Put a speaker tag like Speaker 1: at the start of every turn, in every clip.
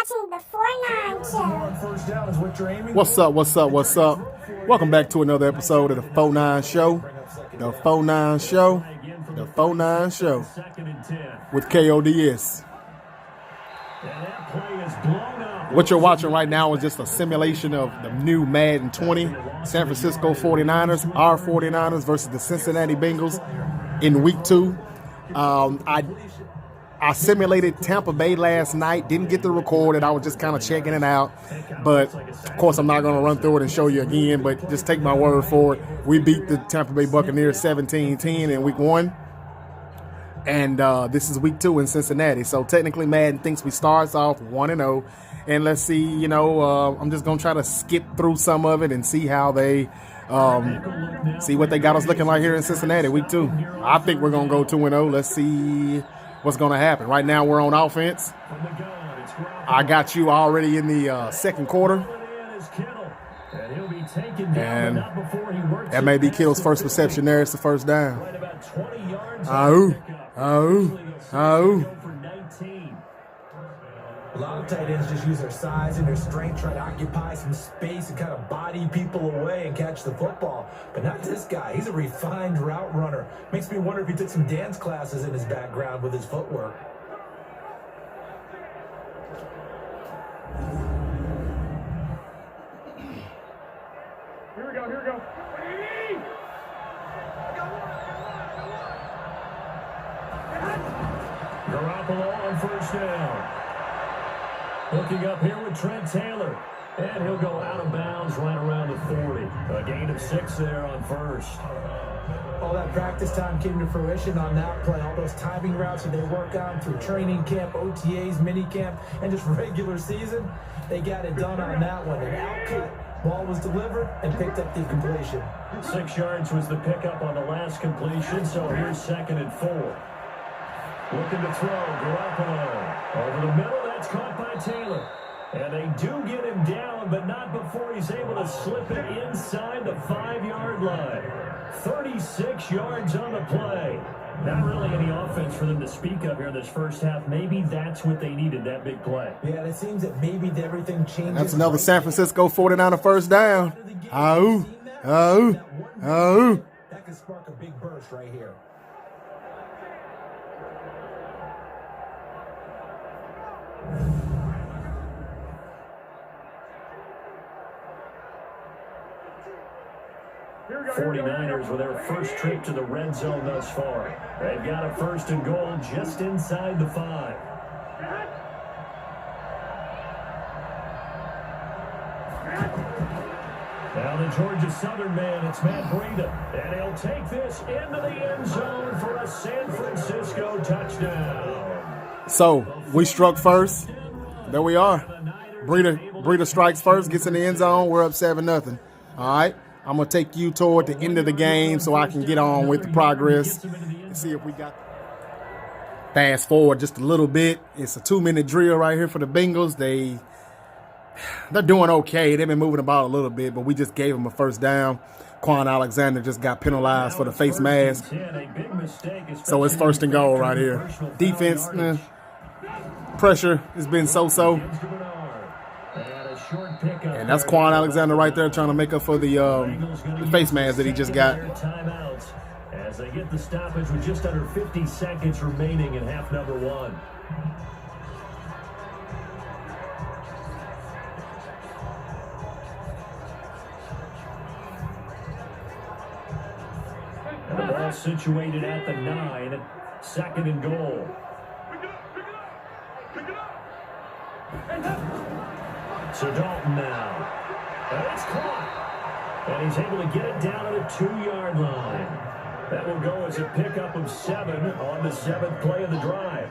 Speaker 1: watching the 4-9 show.
Speaker 2: What's up? Welcome back to another episode of the 4-9 show. The 4-9 show. The 4-9 show with K.O.D.S. What you're watching right now is just a simulation of the new Madden 20. San Francisco 49ers, our 49ers versus the Cincinnati Bengals in week 2. I simulated Tampa Bay last night. Didn't get to record it. I was just kind of checking it out. But, of course, I'm not going to run through it and show you again. But just take my word for it. We beat the Tampa Bay Buccaneers 17-10 in week 1. And this is week 2 in Cincinnati. So, technically, Madden thinks we start off 1-0. And let's see, I'm just going to try to skip through some of it and see how they see what they got us looking like here in Cincinnati week 2. I think we're going to go 2-0. Let's see what's going to happen. Right now, we're on offense. I got you already in the second quarter. And that may be Kittle's first reception there. It's the first down.
Speaker 3: A lot of tight ends just use their size and their strength, try to occupy some space and kind of body people away and catch the football. But not this guy. He's a refined route runner. Makes me wonder if he took some dance classes in his background with his footwork.
Speaker 4: Here we go. Garoppolo on first down. Looking up here with Trent Taylor. And he'll go out of bounds right around the 40. A gain of 6 there on first.
Speaker 3: All that practice time came to fruition on that play. All those timing routes that they work on through training camp, OTAs, mini camp, and just regular season. They got it done on that one. An outcut. Ball was delivered and picked up the completion.
Speaker 4: 6 yards was the pickup on the last completion, so here's 2nd and 4. Looking to throw, Garoppolo. Over the middle, that's caught by Taylor. And they do get him down, but not before he's able to slip it inside the 5-yard line. 36 yards on the play. Not really any offense for them to speak of here in this first half. Maybe that's what they needed, that big play.
Speaker 3: Yeah, it seems that maybe everything changes.
Speaker 2: That's another San Francisco 49er first down.
Speaker 3: That could spark a big burst right here.
Speaker 4: Here 49ers with their first trip to the red zone thus far. They've got a 1st and goal just inside the 5. Now the Georgia Southern man, it's Matt Breida. And he'll take this into the end zone for a San Francisco touchdown.
Speaker 2: So, we struck first. There we are. Breida strikes first, gets in the end zone. We're up 7-0. All right. I'm going to take you toward the end of the game so I can get on with the progress and see if we got. Fast forward just a little bit. It's a 2-minute drill right here for the Bengals. They're doing okay. They've been moving the ball a little bit, but we just gave them a first down. Quan Alexander just got penalized for the face mask. So it's 1st and goal right here. Defense, pressure has been so-so. And that's Quan Alexander right there trying to make up for the face mask that he just got.
Speaker 4: As they get the stoppage with just under 50 seconds remaining in half number 1. And the ball situated at the 9. 2nd and goal. So Dalton now. And it's caught. And he's able to get it down to the 2-yard line. That will go as a pickup of 7 on the 7th play of the drive.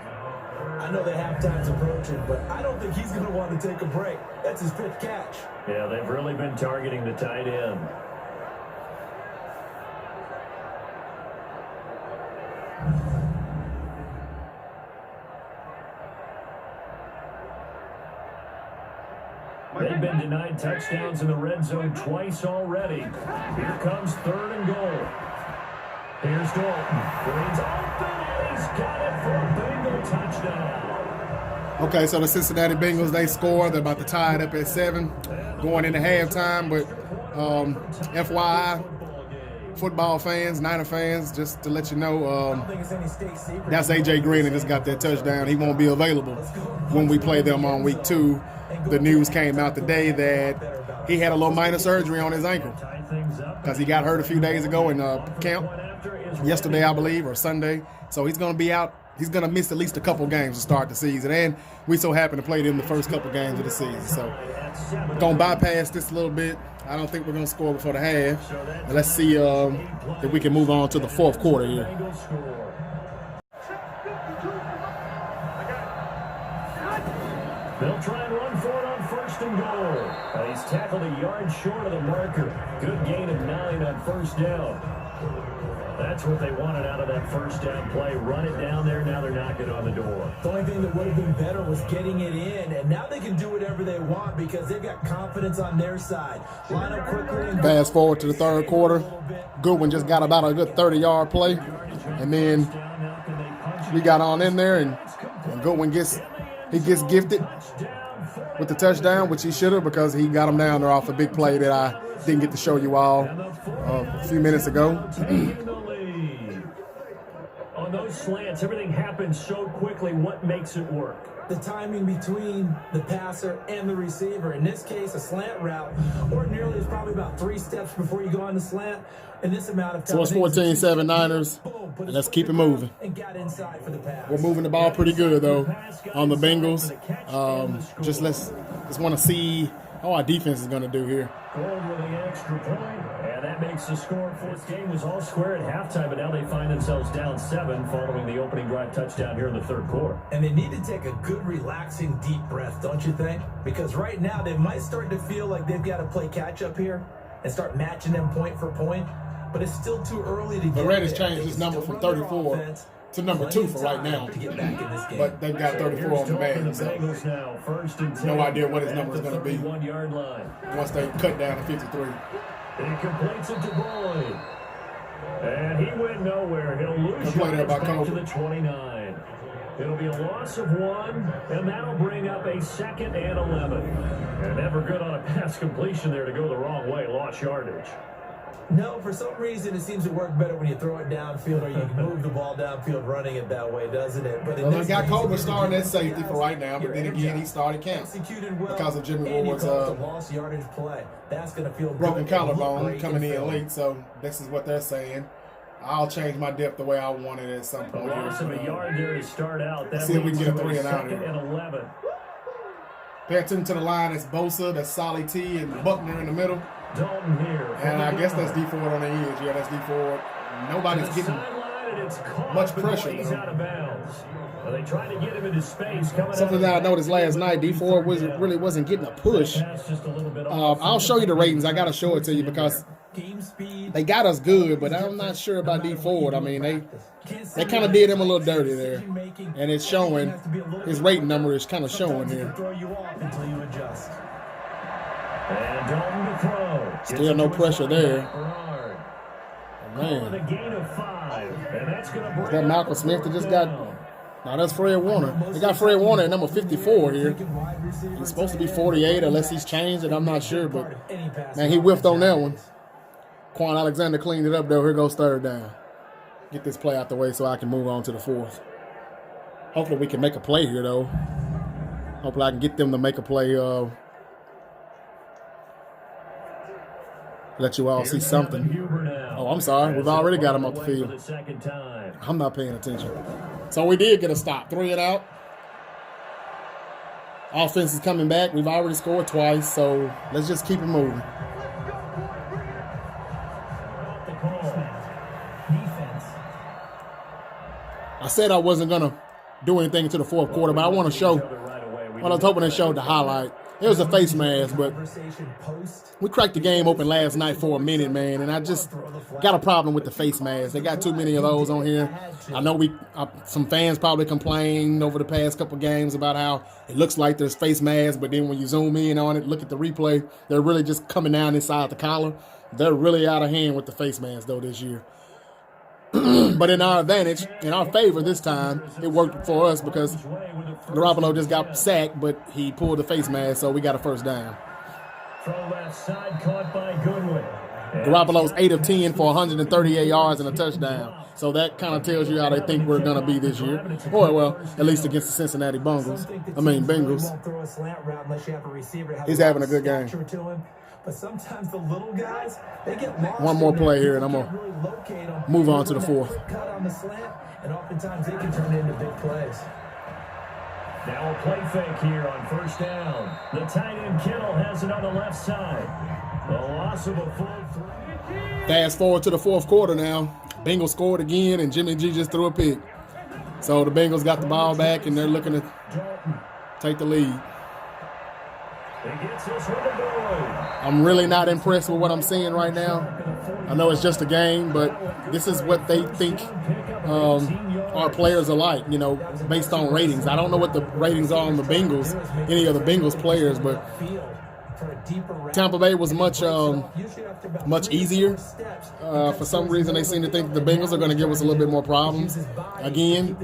Speaker 3: I know the halftime's approaching, but I don't think he's going to want to take a break. That's his 5th catch.
Speaker 4: Yeah, they've really been targeting the tight end. They've been denied touchdowns in the red zone twice already. Here comes 3rd and goal. Here's Dalton. Green's open, and he's got it for a Bengal touchdown.
Speaker 2: Okay, so the Cincinnati Bengals, they scored. They're about to tie it up at 7 going into halftime. But FYI, football fans, Niner fans, just to let you know, that's A.J. Green and just got that touchdown. He won't be available when we play them on week 2. The news came out today that he had a little minor surgery on his ankle because he got hurt a few days ago in camp, yesterday, I believe, or Sunday. So he's going to be out. He's going to miss at least a couple games to start the season. And we so happen to play them the first couple games of the season. So going to bypass this a little bit. I don't think we're going to score before the half. But let's see if we can move on to the fourth quarter here.
Speaker 4: They'll try and run for it on 1st and goal. He's tackled a yard short of the marker. Good gain of 9 on 1st down. That's what they wanted out of that 1st down play. Run it down there. Now they're knocking on the door.
Speaker 3: The only thing that would have been better was getting it in, and now they can do whatever they want because they've got confidence on their side. Line up quickly. And
Speaker 2: fast forward to the 3rd quarter. Goodwin just got about a good 30-yard play, and then we got on in there, and Goodwin gets gifted with the touchdown, which he should have because he got him down there off a big play that I didn't get to show you all a few minutes ago.
Speaker 4: On those slants, everything happens so quickly. What makes it work?
Speaker 3: The timing between the passer and the receiver. In this case, a slant route ordinarily is probably about 3 steps before you go on the slant. In this amount of time,
Speaker 2: so it's 14-7 Niners, and let's keep it moving.
Speaker 3: And got inside for the pass.
Speaker 2: We're moving the ball pretty good though on the Bengals. Just want to see how our defense is going to do here.
Speaker 4: Gold with the extra point, and that makes the score. 4th game was all square at halftime, but now they find themselves down 7 following the opening drive touchdown here in the 3rd quarter.
Speaker 3: And they need to take a good, relaxing, deep breath, don't you think? Because right now they might start to feel like they've got to play catch-up here and start matching them point for point, but it's still too early to get
Speaker 2: Red has changed his number from 34 to number 2 for right now. But they've got 34 on the man, so no idea what his number is going to be once they cut down to 53.
Speaker 4: He completes it to Boyd. And he went nowhere. He'll lose it to the 29. It'll be a loss of 1, and that'll bring up a 2nd and 11. And never good on a pass completion there to go the wrong way. Lost yardage.
Speaker 3: No, for some reason it seems to work better when you throw it downfield or you move the ball downfield running it that way, doesn't it? But
Speaker 2: they got K.O.D.S starting at safety for right now, but then again he started camp because of Jimmy Ward's
Speaker 3: lost yardage play. That's going to feel
Speaker 2: broken collarbone coming in late. So this is what they're saying. I'll change my depth the way I want it at some point.
Speaker 4: Loss of a yard there to start out.
Speaker 2: See if we can get a 3 and out here.
Speaker 4: 2nd and 11.
Speaker 2: Pay attention to the line. That's Bosa, that's Solly T, and Buckner in the middle.
Speaker 4: Dalton here.
Speaker 2: And I guess that's D Ford on the edge. Yeah, that's D Ford. Nobody's getting much pressure, though.
Speaker 4: Out of bounds. Well, they tried to get him into space.
Speaker 2: Something that I noticed last night, D Ford really wasn't getting a push. I'll show you the ratings. I got to show it to you because they got us good, but I'm not sure about D Ford. I mean, they kind of did him a little dirty there, and it's showing. His rating number is kind of showing here.
Speaker 4: And Dalton to throw.
Speaker 2: Still no pressure there. Man. Is that Malcolm Smith that just got... No, that's Fred Warner. They got Fred Warner at number 54 here. He's supposed to be 48 unless he's changed it. I'm not sure, but man, he whiffed on that one. Quan Alexander cleaned it up, though. Here goes 3rd down. Get this play out the way so I can move on to the 4th. Hopefully we can make a play here, though. Hopefully I can get them to make a play. Let you all see something. Oh, I'm sorry. We've already got him off the field. I'm not paying attention. So we did get a stop. 3 and out. Offense is coming back. We've already scored twice, so let's just keep it moving. I said I wasn't going to do anything into the 4th quarter, but I want to show what I was hoping to show the highlight. It was a face mask, but we cracked the game open last night for a minute, man, and I just got a problem with the face mask. They got too many of those on here. I know some fans probably complained over the past couple games about how it looks like there's face masks, but then when you zoom in on it, look at the replay, they're really just coming down inside the collar. They're really out of hand with the face mask, though, this year. But in our advantage, in our favor this time, it worked for us because Garoppolo just got sacked, but he pulled the face mask, so we got a first down.
Speaker 4: Throw left side, caught by Goodwin.
Speaker 2: Garoppolo's 8 of 10 for 138 yards and a touchdown. So that kind of tells you how they think we're going to be this year. Or, well, at least against the Cincinnati Bengals. He's having a good game.
Speaker 3: But sometimes the little guys, they get lost.
Speaker 2: One more play here, and I'm going to move on to the fourth.
Speaker 3: Cut on the slant, and oftentimes they can turn into big plays.
Speaker 4: Now a play fake here on first down. The tight end Kittle has it on the left side. The loss of a full 3.
Speaker 2: Fast forward to the fourth quarter now. Bengals scored again, and Jimmy G just threw a pick. So the Bengals got the ball back, and they're looking to take the lead. I'm really not impressed with what I'm seeing right now. I know it's just a game, but this is what they think our players are like, you know, based on ratings. I don't know what the ratings are on the Bengals, any of the Bengals players, but Tampa Bay was much easier. For some reason, they seem to think the Bengals are going to give us a little bit more problems. Again,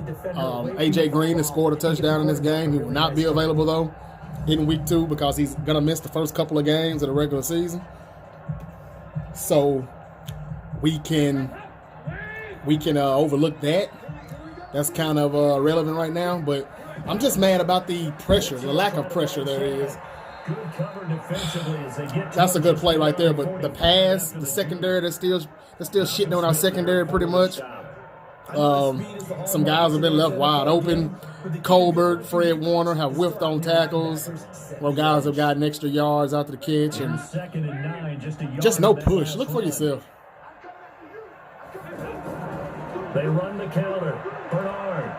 Speaker 2: A.J. Green has scored a touchdown in this game. He will not be available, though, in week 2 because he's going to miss the first couple of games of the regular season. So we can overlook that. That's kind of relevant right now, but I'm just mad about the pressure, the lack of pressure there is. That's a good play right there, but the pass, the secondary, they're still shitting on our secondary pretty much. Some guys have been left wide open. Colbert, Fred Warner have whiffed on tackles. Well, guys have gotten extra yards after the catch, and just no push. Look for yourself.
Speaker 4: They run the counter. Bernard.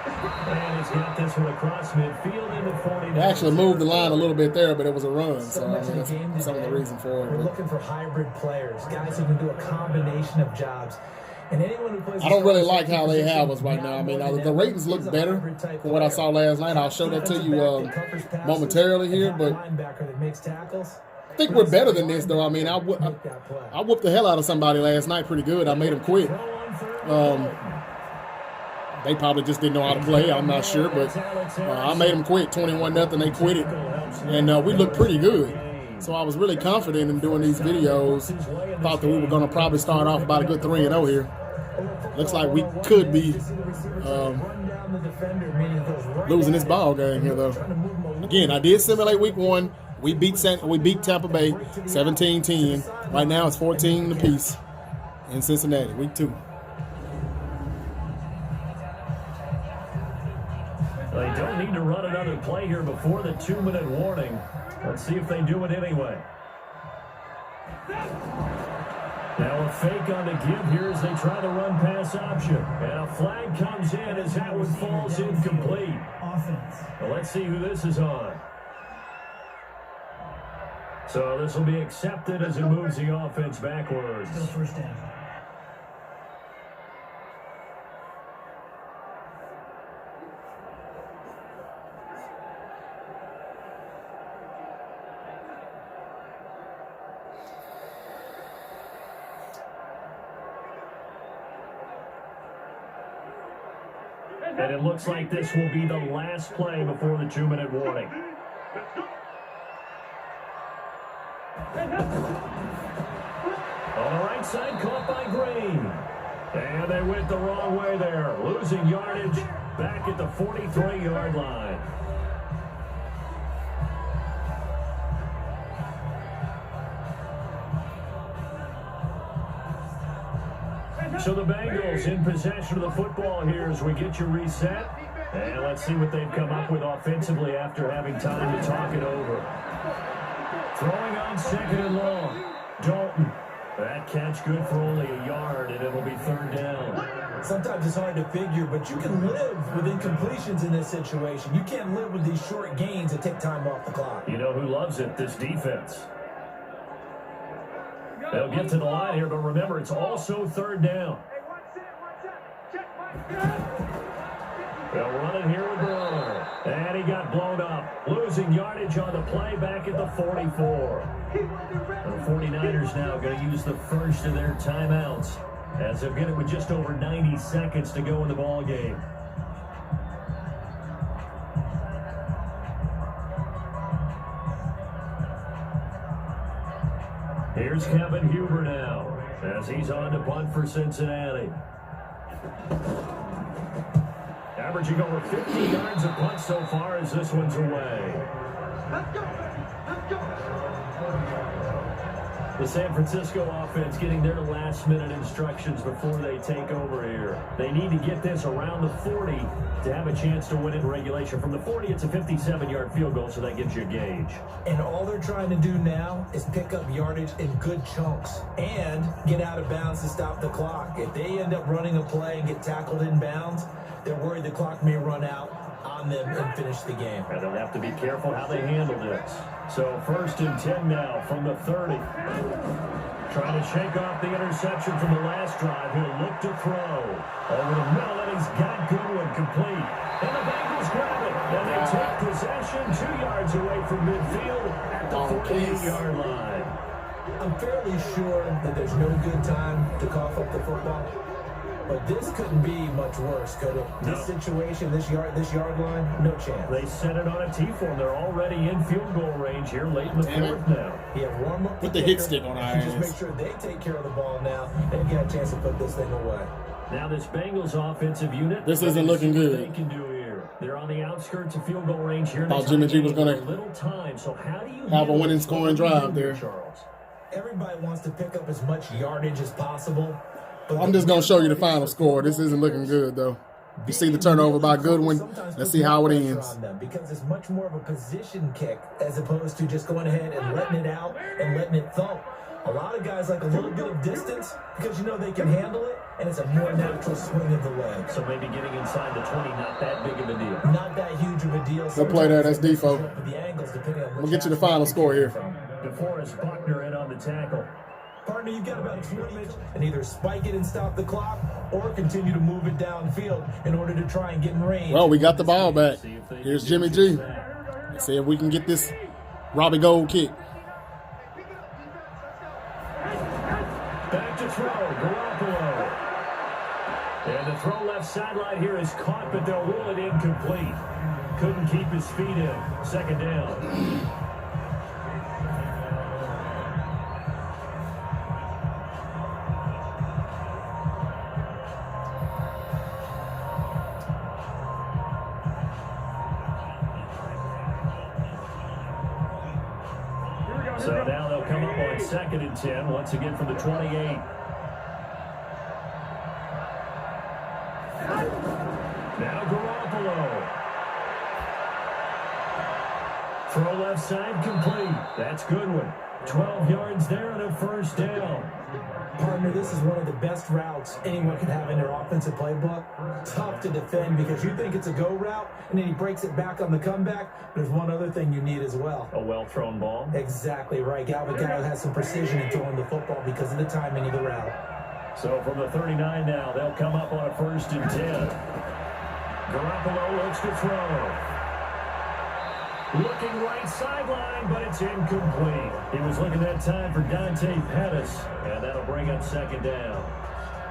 Speaker 4: And he's got this one across midfield into 40.
Speaker 2: They actually moved the line a little bit there, but it was a run. So I mean, that's some of the reason for it.
Speaker 3: We're looking for hybrid players, guys who can do a combination of jobs. And anyone who plays,
Speaker 2: I don't really like how they have us right now. I mean, the ratings look better from what I saw last night. I'll show that to you momentarily here, but I think we're better than this, though. I mean, I whooped the hell out of somebody last night pretty good. I made him quit. They probably just didn't know how to play. I'm not sure, but I made them quit 21-0. They quit it, and we looked pretty good. So I was really confident in doing these videos. Thought that we were going to probably start off about a good 3-0 here. Looks like we could be losing this ball game here, though. Again, I did simulate week 1. We beat Tampa Bay 17-10. Right now it's 14 apiece in Cincinnati, week 2.
Speaker 4: They don't need to run another play here before the 2-minute warning. Let's see if they do it anyway. Now a fake on the give here as they try to run pass option. And a flag comes in as that one falls incomplete. Well, let's see who this is on. So this will be accepted as it moves the offense backwards.
Speaker 1: Still first down.
Speaker 4: And it looks like this will be the last play before the 2-minute warning. On the right side, caught by Green. And they went the wrong way there. Losing yardage back at the 43-yard line. So the Bengals in possession of the football here as we get you reset. And let's see what they've come up with offensively after having time to talk it over. Throwing on 2nd and long. Dalton. That catch good for only a yard, and it'll be 3rd down.
Speaker 3: Sometimes it's hard to figure, but you can live with incompletions in this situation. You can't live with these short gains that take time off the clock.
Speaker 4: You know who loves it? This defense. They'll get to the line here, but remember, it's also 3rd down. They'll run it here with Brewer. And he got blown up. Losing yardage on the play back at the 44. The 49ers now going to use the first of their timeouts. as they'll get it with just over 90 seconds to go in the ball game. Here's Kevin Huber now, as he's on to punt for Cincinnati. Averaging over 50 yards a punt so far as this one's away.
Speaker 1: Let's go.
Speaker 4: The San Francisco offense getting their last-minute instructions before they take over here. They need to get this around the 40 to have a chance to win in regulation. From the 40, it's a 57-yard field goal, so that gives you a gauge.
Speaker 3: And all they're trying to do now is pick up yardage in good chunks and get out of bounds to stop the clock. If they end up running a play and get tackled in bounds, they're worried the clock may run out on them and finish the game.
Speaker 4: And they'll have to be careful how they handle this. So 1st and 10 now from the 30. Trying to shake off the interception from the last drive. He'll look to throw. Over the middle, and he's got Goodwin complete. And the Bengals grab it. And they take possession 2 yards away from midfield at the 48-yard line.
Speaker 3: I'm fairly sure that there's no good time to cough up the football. But this couldn't be much worse, could it?
Speaker 4: No.
Speaker 3: This situation, this yard line, no chance.
Speaker 4: They set it on a T-form. They're already in field goal range here late in the fourth now.
Speaker 3: Yeah, warm up.
Speaker 2: Put the hit stick on our ass.
Speaker 3: Just make sure they take care of the ball now and get a chance to put this thing away.
Speaker 4: Now this Bengals offensive unit.
Speaker 2: This isn't looking good.
Speaker 4: They can do here. They're on the outskirts of field goal range here.
Speaker 2: Thought Jimmy G was going to
Speaker 4: little time. So how do you
Speaker 2: have a winning scoring drive there.
Speaker 4: Charles?
Speaker 3: Everybody wants to pick up as much yardage as possible.
Speaker 2: I'm just going to show you the final score. This isn't looking good, though. You see the turnover by Goodwin. Let's see how it ends.
Speaker 3: Because it's much more of a position kick as opposed to just going ahead and letting it out and letting it thump. A lot of guys like a little bit of distance because you know they can handle it, and it's a more natural swing of the leg.
Speaker 4: So maybe getting inside the 20, not that big of a deal.
Speaker 3: Not that huge of a deal.
Speaker 2: They'll play that. That's defo. We'll get you the final score here.
Speaker 4: DeForest Buckner in on the tackle.
Speaker 3: Partner, you've got about 20 minutes and either spike it and stop the clock or continue to move it downfield in order to try and get in range.
Speaker 2: Well, we got the ball back. Here's Jimmy G. Let's see if we can get this Robbie Gold kick.
Speaker 4: Back to throw, Garoppolo. And the throw left sideline here is caught, but they'll rule it incomplete. Couldn't keep his feet in. 2nd down. So now they'll come up on 2nd and 10, once again from the 28. Now Garoppolo. Throw left side complete. That's Goodwin. 12 yards there and a 1st down.
Speaker 3: Partner, this is one of the best routes anyone can have in their offensive playbook. Tough to defend because you think it's a go route, and then he breaks it back on the comeback. There's one other thing you need as well.
Speaker 4: A well-thrown ball.
Speaker 3: Exactly right. Galvin Guy has some precision in throwing the football because of the timing of the route.
Speaker 4: So from the 39 now, they'll come up on a 1st and 10. Garoppolo looks to throw. Looking right sideline, but it's incomplete. He was looking that time for Dante Pettis, and that'll bring up 2nd down.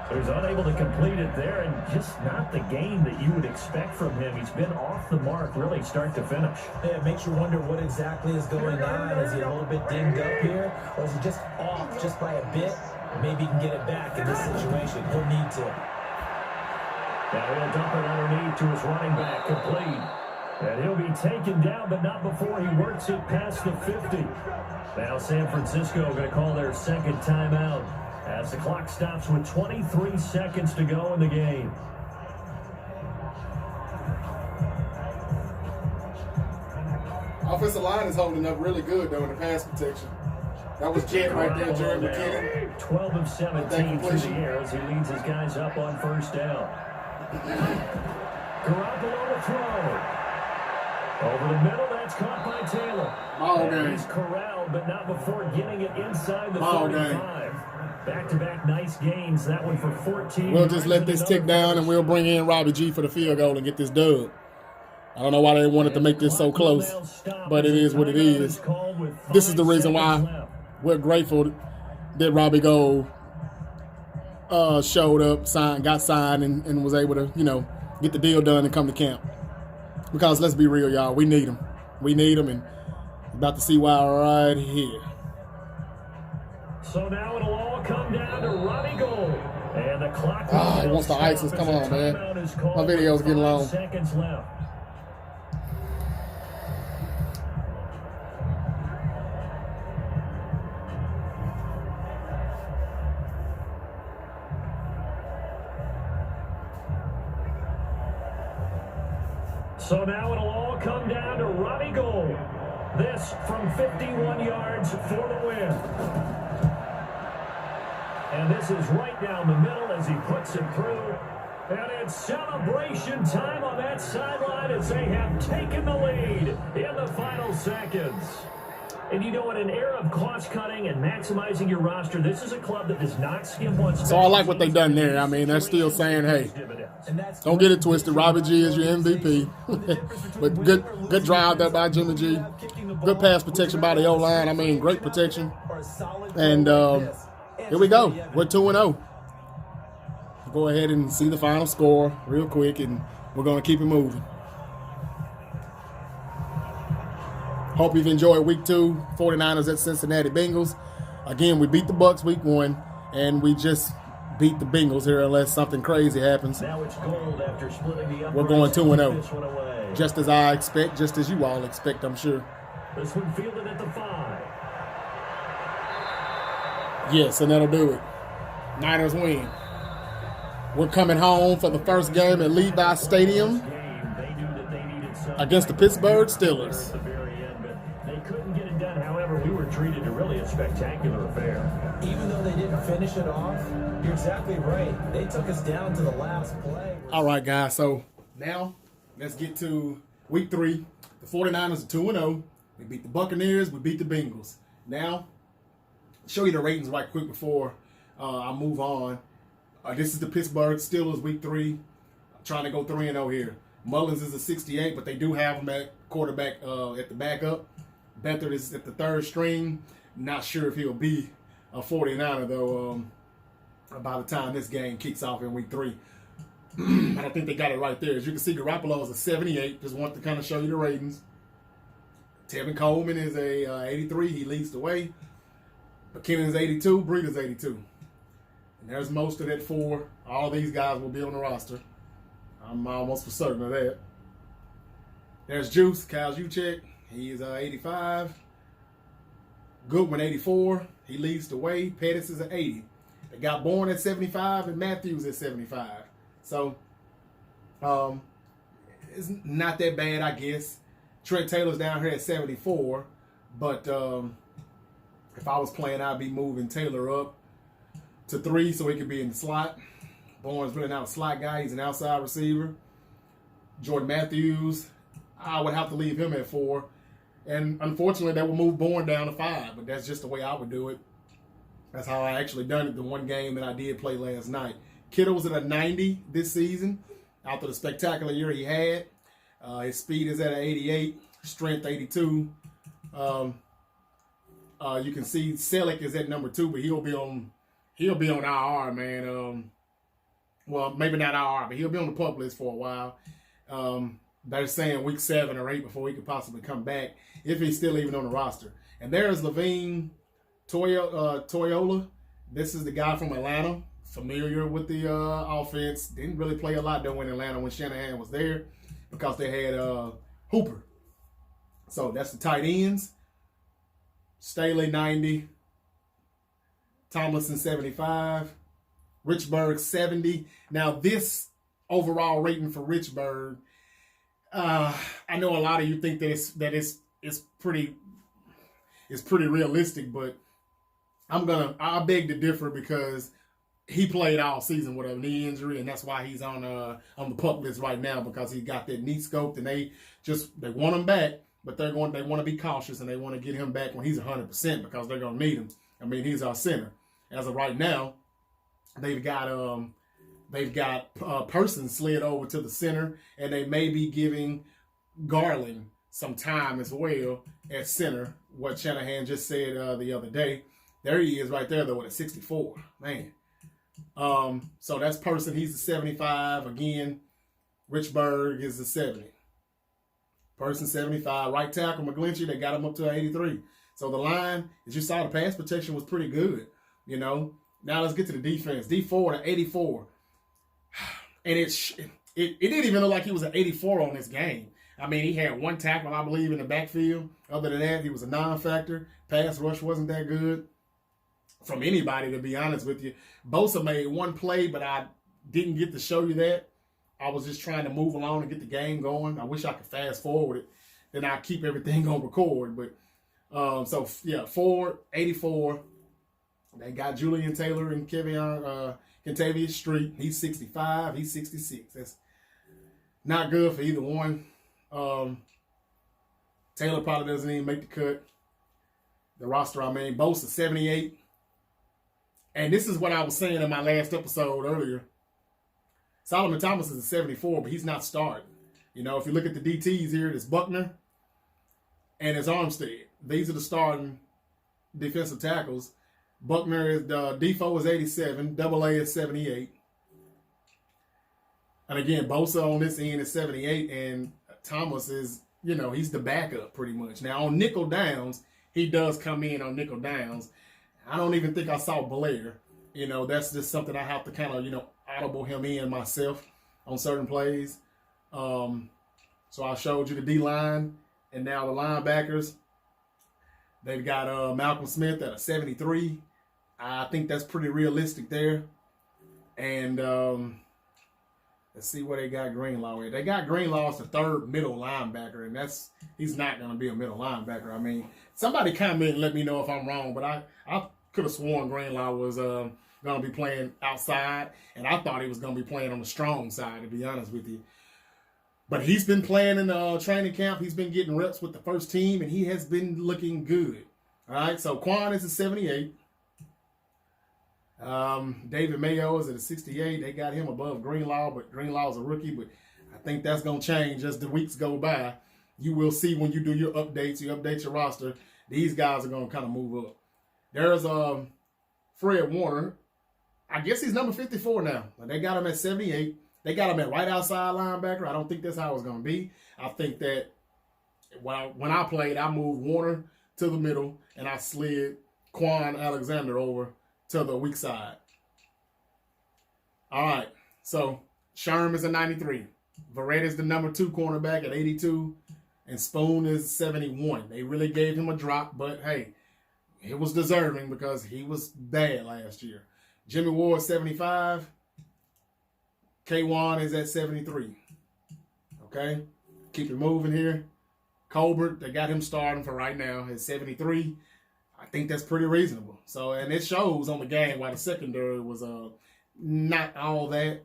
Speaker 4: He was unable to complete it there, and just not the game that you would expect from him. He's been off the mark, really, start to finish.
Speaker 3: Yeah, it makes you wonder what exactly is going on. Is he a little bit dinged up here, or is he just off just by a bit? Maybe he can get it back in this situation. He'll need to.
Speaker 4: Now he'll dump it underneath to his running back, complete. And he'll be taken down, but not before he works it past the 50. Now San Francisco going to call their 2nd timeout as the clock stops with 23 seconds to go in the game.
Speaker 2: Offensive line is holding up really good, though, in the pass protection. That was Jet right there, Jerry McKinnon.
Speaker 4: 12 of 17 through the air as he leads his guys up on 1st down. Garoppolo to throw. Over the middle, that's caught by Taylor. He's corralled, but not before getting it inside the 45. Back-to-back nice gains. That one for 14.
Speaker 2: We'll just let this tick down, and we'll bring in Robbie G for the field goal and get this dub. I don't know why they wanted to make this so close, but it is what it is. This is the reason why we're grateful that Robbie Gold showed up, got signed, and was able to, get the deal done and come to camp. Because let's be real, y'all, we need him. We need him, and about to see why right here.
Speaker 4: So now it'll all come down to Robbie Gould. And the clock.
Speaker 2: He wants the ISIS. Come on, man. My video's getting long.
Speaker 4: Seconds left. So now it'll all come down to Robbie Gould. This from 51 yards for the win. And this is right down the middle as he puts it through. And it's celebration time on that sideline as they have taken the lead in the final seconds. And in an era of cost cutting and maximizing your roster, this is a club that does not skimp on.
Speaker 2: So I like what they've done there. I mean, they're still saying, hey, don't get it twisted. Robbie G is your MVP. But good drive there by Jimmy G. Good pass protection by the O-line. I mean, great protection. And here we go. We're 2-0. Go ahead and see the final score real quick, and we're going to keep it moving. Hope you've enjoyed week 2, 49ers at Cincinnati Bengals. Again, we beat the Bucs week 1, and we just beat the Bengals here unless something crazy happens.
Speaker 4: Now it's Gould after splitting the
Speaker 2: we're going 2-0. Just as I expect, just as you all expect, I'm sure.
Speaker 4: This one fielded at the 5.
Speaker 2: Yes, and that'll do it. Niners win. We're coming home for the first game at Levi Stadium against the Pittsburgh Steelers.
Speaker 4: They couldn't get it done. However, we were treated to really a spectacular affair.
Speaker 3: Even though they didn't finish it off, you're exactly right. They took us down to the last play.
Speaker 2: All right, guys. So now let's get to week 3. The 49ers are 2-0. We beat the Buccaneers. We beat the Bengals. Now, show you the ratings right quick before I move on. This is the Pittsburgh Steelers week 3. I'm trying to go 3-0 here. Mullins is a 68, but they do have him at quarterback at the backup. Beathard is at the 3rd string. Not sure if he'll be a 49er, though, by the time this game kicks off in week 3. But I think they got it right there. As you can see, Garoppolo is a 78. Just want to kind of show you the ratings. Tevin Coleman is a 83. He leads the way. McKinnon's 82. Breeder's 82. And there's most of that 4. All these guys will be on the roster. I'm almost for certain of that. There's Juice, Kyle Juszczyk. He is 85. Goodwin, 84. He leads the way. Pettis is an 80. They got Bourne at 75 and Matthews at 75. So, it's not that bad, I guess. Trent Taylor's down here at 74. But if I was playing, I'd be moving Taylor up to 3 so he could be in the slot. Bourne's really not a slot guy. He's an outside receiver. Jordan Matthews, I would have to leave him at 4. And unfortunately, that would move Bourne down to 5. But that's just the way I would do it. That's how I actually done it the one game that I did play last night. Kittle was at a 90 this season after the spectacular year he had. His speed is at an 88. Strength 82. You can see Selleck is at number 2, but he'll be on IR, man. Well, maybe not IR, but he'll be on the pup list for a while. They're saying week 7 or 8 before he could possibly come back, if he's still even on the roster. And there's Levine Toyola. This is the guy from Atlanta, familiar with the offense. Didn't really play a lot though in Atlanta when Shanahan was there because they had Hooper. So that's the tight ends. Staley, 90. Tomlinson, 75. Richburg, 70. Now, this overall rating for Richburg, I know a lot of you think that it's pretty realistic, but I beg to differ because he played all season with a knee injury, and that's why he's on the pup list right now because he got that knee scoped, and they want him back, but they want to be cautious and they want to get him back when he's 100% because they're going to need him. I mean, he's our center as of right now. They've got Person slid over to the center, and they may be giving Garland some time as well at center. What Shanahan just said the other day. There he is right there, though, at 64. Man, So that's Person. He's the 75. Again, Richburg is the 70. Person 75. Right tackle, McGlinchey, they got him up to 83. So the line, as you saw, the pass protection was pretty good. You know. Now let's get to the defense. D4 to 84. And it didn't even look like he was an 84 on this game. I mean, he had one tackle, I believe, in the backfield. Other than that, he was a non-factor. Pass rush wasn't that good from anybody, to be honest with you. Bosa made one play, but I didn't get to show you that. I was just trying to move along and get the game going. I wish I could fast forward it. Then I'd keep everything on record. But, so, yeah, Ford, 84. They got Julian Taylor and Kentavious Street. He's 65. He's 66. That's not good for either one. Taylor probably doesn't even make the cut. The roster, I mean, Bosa 78. And this is what I was saying in my last episode earlier. Solomon Thomas is a 74, but he's not starting. You know, if you look at the DTs here, it's Buckner and it's Armstead. These are the starting defensive tackles. Buckner is Defoe is 87, Double A is 78. And again, Bosa on this end is 78, and Thomas is, you know, he's the backup pretty much. Now on nickel downs, he does come in on nickel downs. I don't even think I saw Blair. You know, that's just something I have to kind of, you know, audible him in myself on certain plays. So I showed you the D-line and now the linebackers. They've got Malcolm Smith at a 73. I think that's pretty realistic there. And let's see where they got Greenlaw at. They got Greenlaw as the third middle linebacker, and he's not going to be a middle linebacker. I mean, somebody comment and let me know if I'm wrong, but I could have sworn Greenlaw was going to be playing outside, and I thought he was going to be playing on the strong side, to be honest with you. But he's been playing in training camp. He's been getting reps with the first team, and he has been looking good. All right, so Quan is a 78. David Mayo is at a 68. They got him above Greenlaw, but Greenlaw's a rookie. But I think that's going to change as the weeks go by. You will see when you do your updates, you update your roster, these guys are going to kind of move up. There's Fred Warner. I guess he's number 54 now. They got him at 78. They got him at right outside linebacker. I don't think that's how it's going to be. I think that when I played, I moved Warner to the middle, and I slid Quan Alexander over to the weak side. All right, so Sherm is a 93. Verrett is the number 2 cornerback at 82, and Spoon is 71. They really gave him a drop, but hey, it was deserving because he was bad last year. Jimmy Ward, 75. K1 is at 73. Okay, keep it moving here. Colbert, they got him starting for right now at 73. I think that's pretty reasonable. So, and it shows on the game why the secondary was not all that.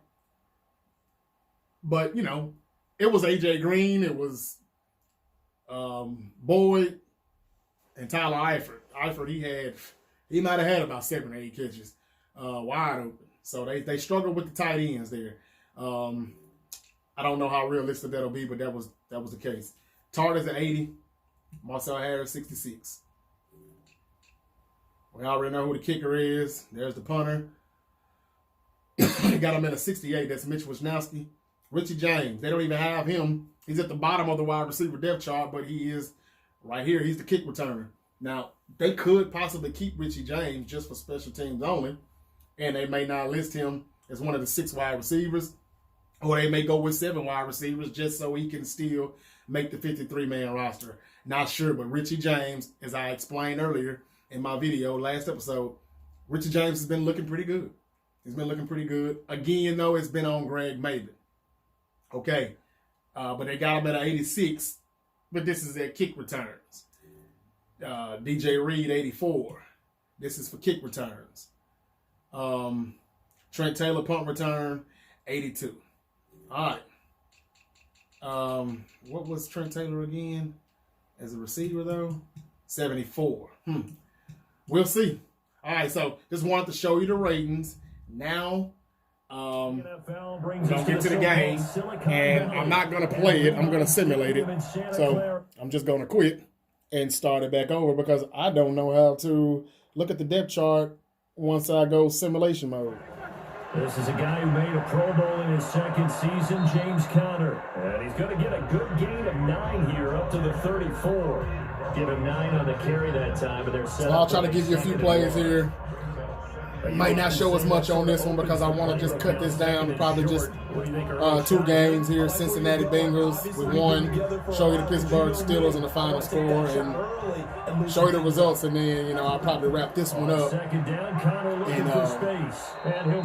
Speaker 2: But, you know, it was A.J. Green, it was Boyd, and Tyler Eifert. Eifert, he might have had about 7 or 8 catches wide open. So they struggled with the tight ends there. I don't know how realistic that'll be, but that was the case. Tarter's at 80. Marcel Harris, 66. We already know who the kicker is. There's the punter. They got him at a 68. That's Mitch Wisnowski. Richie James. They don't even have him. He's at the bottom of the wide receiver depth chart, but he is right here. He's the kick returner. Now, they could possibly keep Richie James just for special teams only, and they may not list him as one of the 6 wide receivers, or they may go with 7 wide receivers just so he can still make the 53-man roster. Not sure, but Richie James, as I explained earlier in my video, last episode, Richie James has been looking pretty good. He's been looking pretty good. Again, though, it's been on Greg Maben. Okay. But they got him at 86, but this is their kick returns. DJ Reed, 84. This is for kick returns. Trent Taylor, punt return, 82. All right. What was Trent Taylor again as a receiver, though? 74. We'll see. All right, so just wanted to show you the ratings. Now, I'm going to get to the game, and I'm not going to play it. I'm going to simulate it. So I'm just going to quit and start it back over because I don't know how to look at the depth chart once I go simulation mode.
Speaker 4: This is a guy who made a Pro Bowl in his second season, James Conner. And he's going to get a good gain of 9 here, up to the 34. Give him 9 on the carry that time, but they're set.
Speaker 2: So I'll try to give you a few plays here. Might not show as much on this one because I want to just cut this down to probably just 2 games here. Cincinnati Bengals with 1. Show you the Pittsburgh Steelers in the final score and show you the results. And then, you know, I'll probably wrap this one up and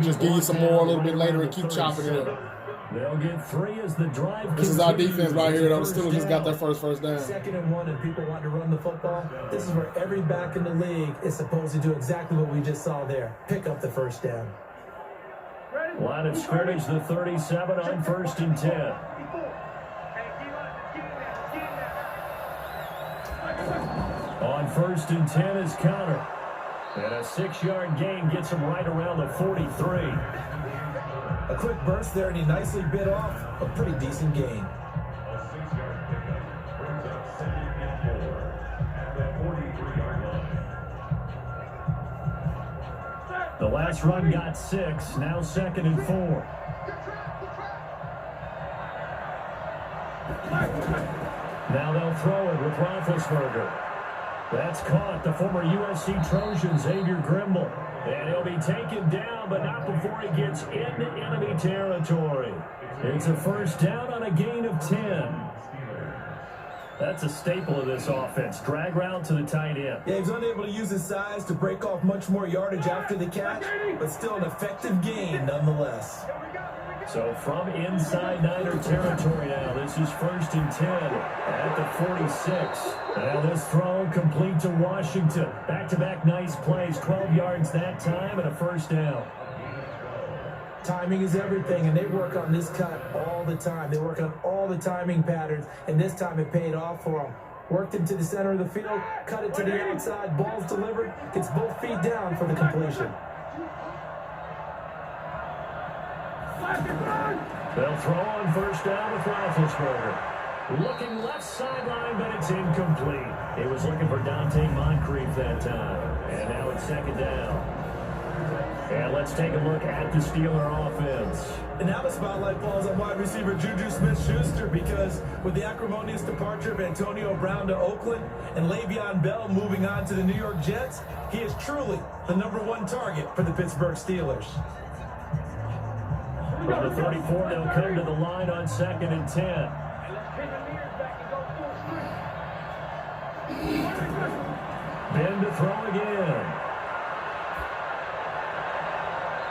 Speaker 2: just give you some more a little bit later and keep chopping it up.
Speaker 4: They'll get 3 as the drive.
Speaker 2: This is our defense right here, though. The Steelers just got their first down.
Speaker 3: 2nd and 1, and people want to run the football. This is where every back in the league is supposed to do exactly what we just saw there. Pick up the first down.
Speaker 4: Line of scrimmage, the 37 on 1st and 10. On 1st and 10 is Conner. And a 6-yard gain gets him right around the 43.
Speaker 3: A quick burst there, and he nicely bit off a pretty decent gain.
Speaker 4: The last run got 6, now 2nd and 4. Now they'll throw it with Roethlisberger. That's caught. The former USC Trojan, Xavier Grimble. And he'll be taken down, but not before he gets into enemy territory. It's a first down on a gain of 10. That's a staple of this offense. Drag route to the tight end.
Speaker 3: Yeah, he's unable to use his size to break off much more yardage after the catch, but still an effective gain nonetheless.
Speaker 4: So from inside Niner territory now, this is 1st and 10 at the 46. Now this throw complete to Washington. Back-to-back nice plays, 12 yards that time and a first down.
Speaker 3: Timing is everything, and they work on this cut all the time. They work on all the timing patterns, and this time it paid off for them. Worked into the center of the field, cut it to the outside, ball's delivered, gets both feet down for the completion.
Speaker 4: They'll throw on first down with Roethlisberger. Looking left sideline, but it's incomplete. He was looking for Dante Moncrief that time. And now it's 2nd down. And let's take a look at the Steeler offense.
Speaker 3: And now the spotlight falls on wide receiver Juju Smith-Schuster, because with the acrimonious departure of Antonio Brown to Oakland and Le'Veon Bell moving on to the New York Jets, he is truly the #1 target for the Pittsburgh Steelers.
Speaker 4: From the 34, they'll come to the line on 2nd and 10. Ben to throw again.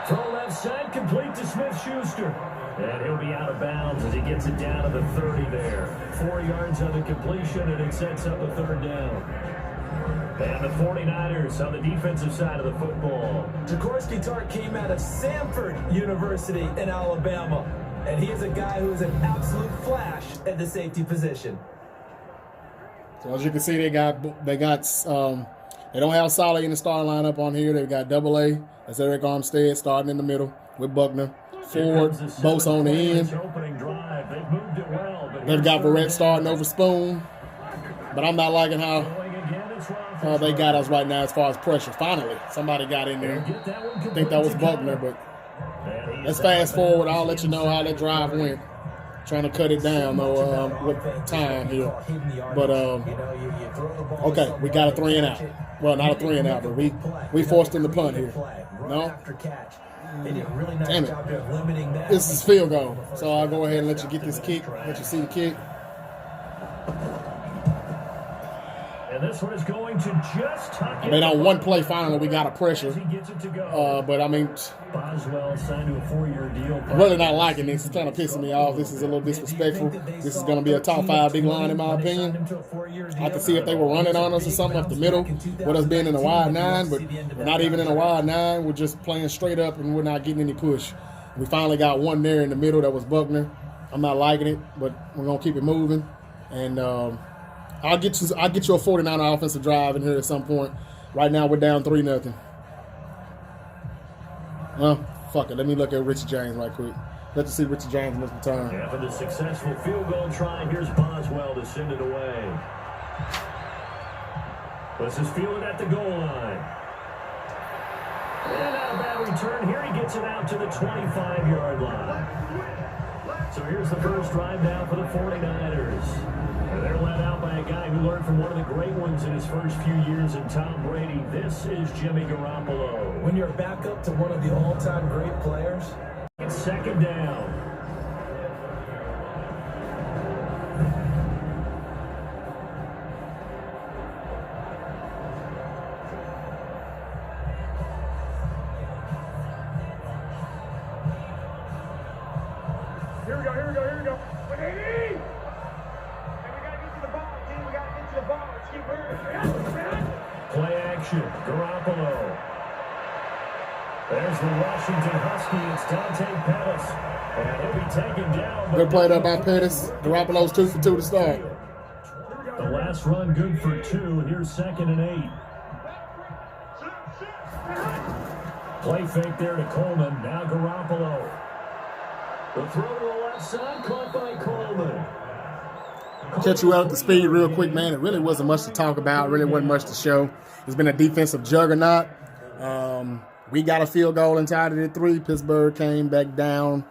Speaker 4: Throw left side, complete to Smith-Schuster. And he'll be out of bounds as he gets it down to the 30 there. 4 yards on the completion, and it sets up a 3rd down. And the 49ers on the defensive side of the football.
Speaker 3: Jaworski Tartt came out of Samford University in Alabama, and he is a guy who is an absolute flash at the safety position.
Speaker 2: So as you can see, they don't have Solly in the starting lineup on here. They've got AA. That's Eric Armstead starting in the middle with Buckner. Ford, Bose on the end. They've got Barrett starting over Spoon, but I'm not liking how they got us right now as far as pressure. Finally, somebody got in there. I think that was Buckner, but let's fast forward. I'll let you know how that drive went. Trying to cut it down, though, with time here. But, okay, we got a 3 and out. Well, not a 3 and out, but we forced him to punt here. No? Damn it. This is field goal. So I'll go ahead and let you get this kick, let you see the kick.
Speaker 4: And this one is going to just tuck
Speaker 2: I mean, on one play, finally, we got a pressure. But, I mean,
Speaker 4: Boswell signed to a 4-year deal.
Speaker 2: I'm really not liking this. It's kind of pissing me off. This is a little disrespectful. This is going to be a top 5 big line, in my opinion. I can see if they were running on us or something up the middle, with us being in a wide 9, but we're not even in a wide 9. We're just playing straight up, and we're not getting any push. We finally got one there in the middle that was Buckner. I'm not liking it, but we're going to keep it moving. And, I'll get you a 49er offensive drive in here at some point. Right now we're down 3-0. Fuck it. Let me look at Richie James right quick. Let's see Richie James miss the time.
Speaker 4: After the successful field goal try, here's Boswell to send it away. This is fielded at the goal line. And not a bad return here. He gets it out to the 25-yard line. So here's the first drive now for the 49ers. And they're led out by a guy who learned from one of the great ones in his first few years in Tom Brady. This is Jimmy Garoppolo.
Speaker 3: When you're back up to one of the all-time great players.
Speaker 4: It's second down.
Speaker 1: Here we go. Here we go. 180! And we got to get to the ball, team. We got to get to the ball. Let's keep moving.
Speaker 4: Play action. Garoppolo. There's the Washington Husky. It's Dante Pettis. And he'll be taken down.
Speaker 2: Good play there by Pettis. Garoppolo's 2 for 2 to start.
Speaker 4: The last run good for 2. Here's 2nd and 8. Play fake there to Coleman. Now Garoppolo. The throw to the left side, caught by Coleman.
Speaker 2: Catch you out at the speed real quick, man. It really wasn't much to talk about. Really wasn't much to show. It's been a defensive juggernaut. We got a field goal and tied it at 3. Pittsburgh came back down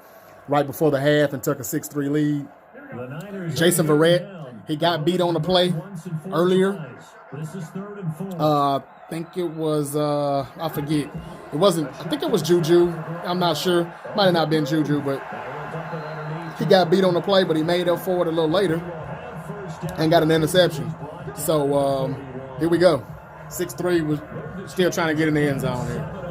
Speaker 2: right before the half and took a 6-3 lead. Jason Verrett, he got beat on the play earlier.
Speaker 4: This is 3rd and 4.
Speaker 2: I think it was, I forget. It wasn't, I think it was Juju. I'm not sure. Might have not been Juju, but he got beat on the play, but he made up for it a little later and got an interception. So here we go. 6-3 was still trying to get in the end zone here.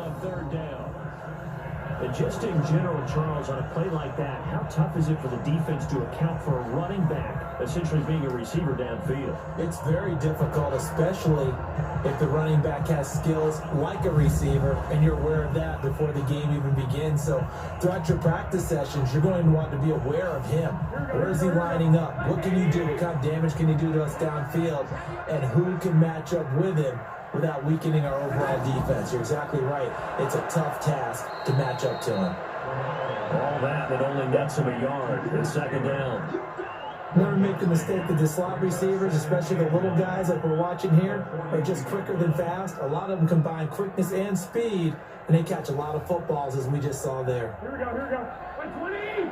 Speaker 4: And just in general, Charles, on a play like that, how tough is it for the defense to account for a running back essentially being a receiver downfield?
Speaker 3: It's very difficult, especially if the running back has skills like a receiver, and you're aware of that before the game even begins. So throughout your practice sessions, you're going to want to be aware of him. Where is he lining up? What can you do? What kind of damage can he do to us downfield? And who can match up with him without weakening our overall defense? You're exactly right. It's a tough task to match up to him.
Speaker 4: All that only nets him a yard. It's 2nd down.
Speaker 3: Never make the mistake that the slot receivers, especially the little guys like we're watching here, are just quicker than fast. A lot of them combine quickness and speed, and they catch a lot of footballs, as we just saw there.
Speaker 1: Here we go. 120!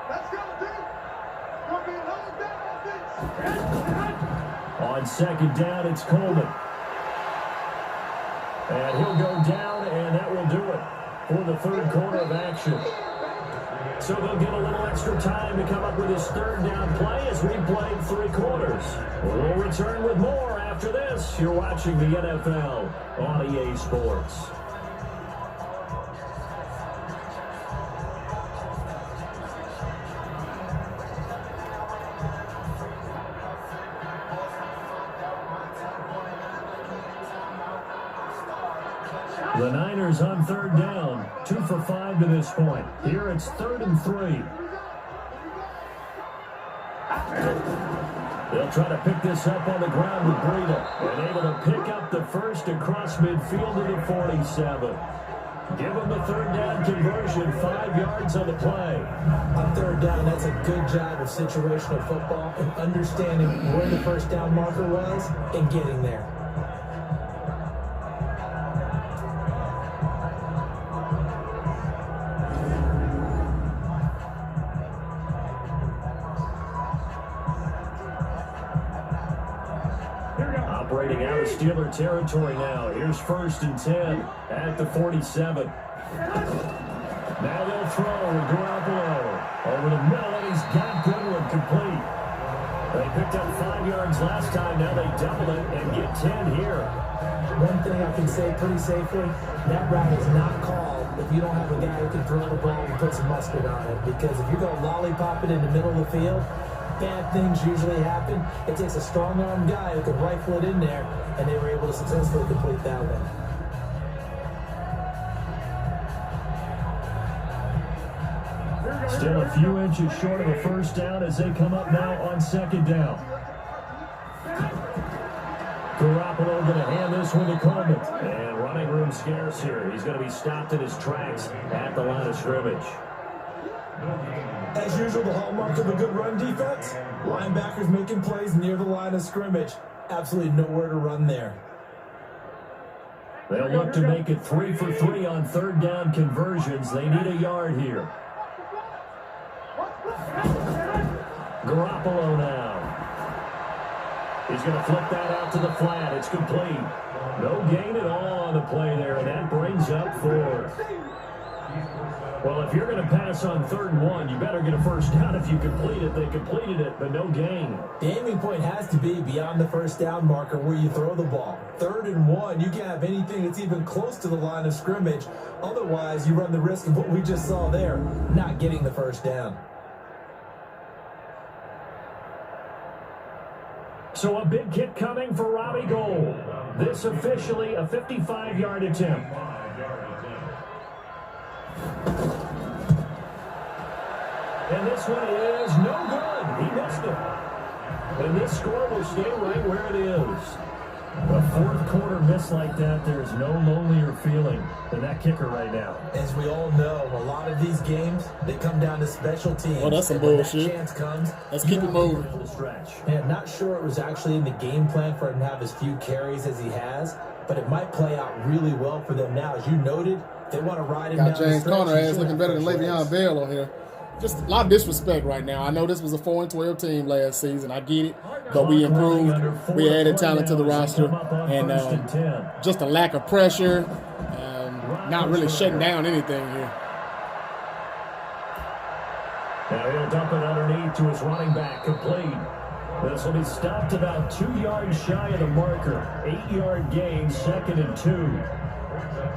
Speaker 1: Let's go, dude! Don't be alone, that offense!
Speaker 4: On 2nd down, it's Coleman. And he'll go down, and that will do it for the 3rd quarter of action. So they'll get a little extra time to come up with his 3rd down play as we played 3 quarters. We'll return with more after this. You're watching the NFL on EA Sports. The Niners on 3rd down, 2 for 5 to this point. Here it's 3rd and 3. They'll try to pick this up on the ground with Breida, and able to pick up the first across midfield to the 47. Give them the 3rd down conversion, 5 yards on the play.
Speaker 3: On 3rd down, that's a good job of situational football and understanding where the 1st down marker was and getting there.
Speaker 4: Operating out of Steeler territory now. Here's 1st and 10 at the 47. Now they'll throw Garoppolo over the middle, and he's got Goodwin complete. They picked up 5 yards last time. Now they double it and get 10 here.
Speaker 3: One thing I can say pretty safely, that route is not called if you don't have a guy who can throw the ball and put some mustard on it. Because if you go lollipopping in the middle of the field, bad things usually happen. It takes a strong-armed guy who can rifle it in there, and they were able to successfully complete that one.
Speaker 4: Still a few inches short of a 1st down as they come up now on 2nd down. Garoppolo going to hand this one to Coleman. And running room scarce here. He's going to be stopped in his tracks at the line of scrimmage.
Speaker 3: As usual, the hallmark of a good run defense, linebackers making plays near the line of scrimmage. Absolutely nowhere to run there.
Speaker 4: They'll look to make it 3 for 3 on third down conversions. They need a yard here. Garoppolo now. He's going to flip that out to the flat. It's complete. No gain at all on the play there, and that brings up 4. Well, if you're going to pass on 3rd and 1, you better get a first down if you complete it. They completed it, but no gain.
Speaker 3: The aiming point has to be beyond the first down marker where you throw the ball. 3rd and 1, you can't have anything that's even close to the line of scrimmage. Otherwise, you run the risk of what we just saw there, not getting the first down.
Speaker 4: So a big kick coming for Robbie Gould. This officially a 55-yard attempt. And this one is no good. He missed it. And this score will stay right where it is. A fourth quarter miss like that, there's no lonelier feeling than that kicker right now.
Speaker 3: As we all know, a lot of these games, they come down to special teams.
Speaker 2: Well, that's some bullshit.
Speaker 3: That chance comes,
Speaker 2: let's keep it moving.
Speaker 4: On the stretch.
Speaker 3: And not sure it was actually in the game plan for him to have as few carries as he has, but it might play out really well for them now. As you noted, they want to ride him down the stretch.
Speaker 2: Got James Conner ass looking better than Le'Veon Bell on here. Just a lot of disrespect right now. I know this was a 4-12 team last season. I get it, but we improved. We added talent to the roster, and just a lack of pressure. Not really shutting down anything here.
Speaker 4: Now he'll dump it underneath to his running back, complete. This will be stopped about 2 yards shy of the marker. 8-yard gain, 2nd and 2.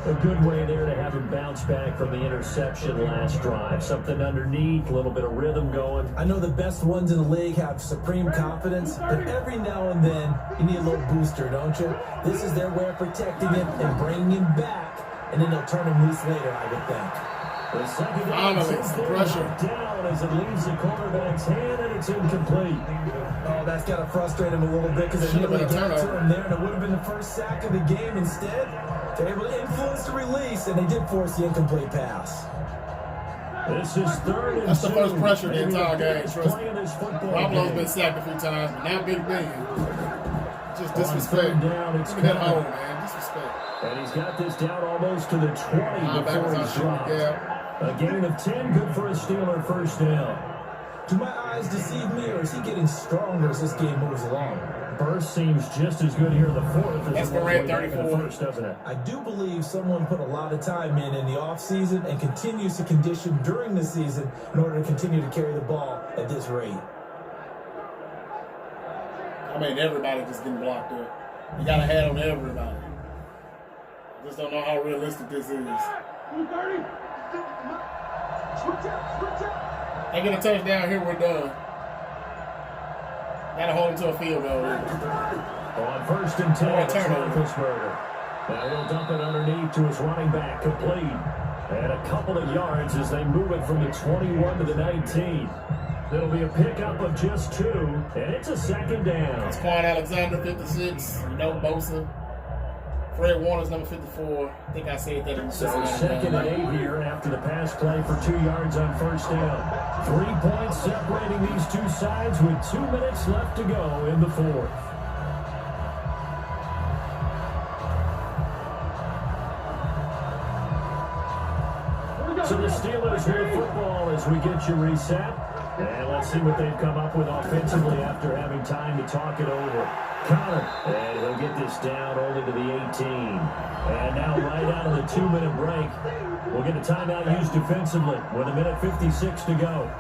Speaker 4: A good way there to have him bounce back from the interception last drive. Something underneath, a little bit of rhythm going.
Speaker 3: I know the best ones in the league have supreme confidence, but every now and then you need a little booster, don't you? This is their way of protecting him and bringing him back, and then they'll turn him loose later, I would think.
Speaker 4: The second down as it leaves the quarterback's hand, and it's incomplete.
Speaker 3: Oh, that's got to frustrate him a little bit because they nearly got to him there, and it would have been the first sack of the game. Instead, they're able to influence the release, and they did force the incomplete pass.
Speaker 4: This is 3rd and 2.
Speaker 2: That's the first pressure the entire game.
Speaker 4: Garoppolo's
Speaker 2: been sacked a few times, but now Big Ben. Just disrespect.
Speaker 4: Down, it's
Speaker 2: Look at that hole, man. Disrespect.
Speaker 4: And he's got this down almost to the 20 before he's dropped. A gain of 10, good for a Steeler first down.
Speaker 3: Do my eyes deceive me, or is he getting stronger as this game moves along?
Speaker 4: Burst seems just as good here in the 4th as
Speaker 2: the red 34.
Speaker 4: First, doesn't it?
Speaker 3: I do believe someone put a lot of time in the offseason and continues to condition during the season in order to continue to carry the ball at this rate.
Speaker 2: I mean, everybody just getting blocked there. You got to have on everybody. I just don't know how realistic this is. They get a touchdown here, we're done. Got to hold him to a field goal.
Speaker 4: On 1st and 10, it's Pittsburgh. Now he'll dump it underneath to his running back, complete. And a couple of yards as they move it from the 21 to the 19. It'll be a pickup of just 2, and it's a 2nd down.
Speaker 2: It's Quan Alexander, 56. No Bosa. Fred Warner's number 54. I think I said that in the
Speaker 4: 2nd and 8 here after the pass play for 2 yards on 1st down. 3 points separating these two sides with 2 minutes left to go in the 4th. So the Steelers with football as we get you reset. And let's see what they've come up with offensively after having time to talk it over. Conner, and he'll get this down only to the 18. And now right out of the 2-minute break, we'll get a timeout used defensively with 1:56 to go.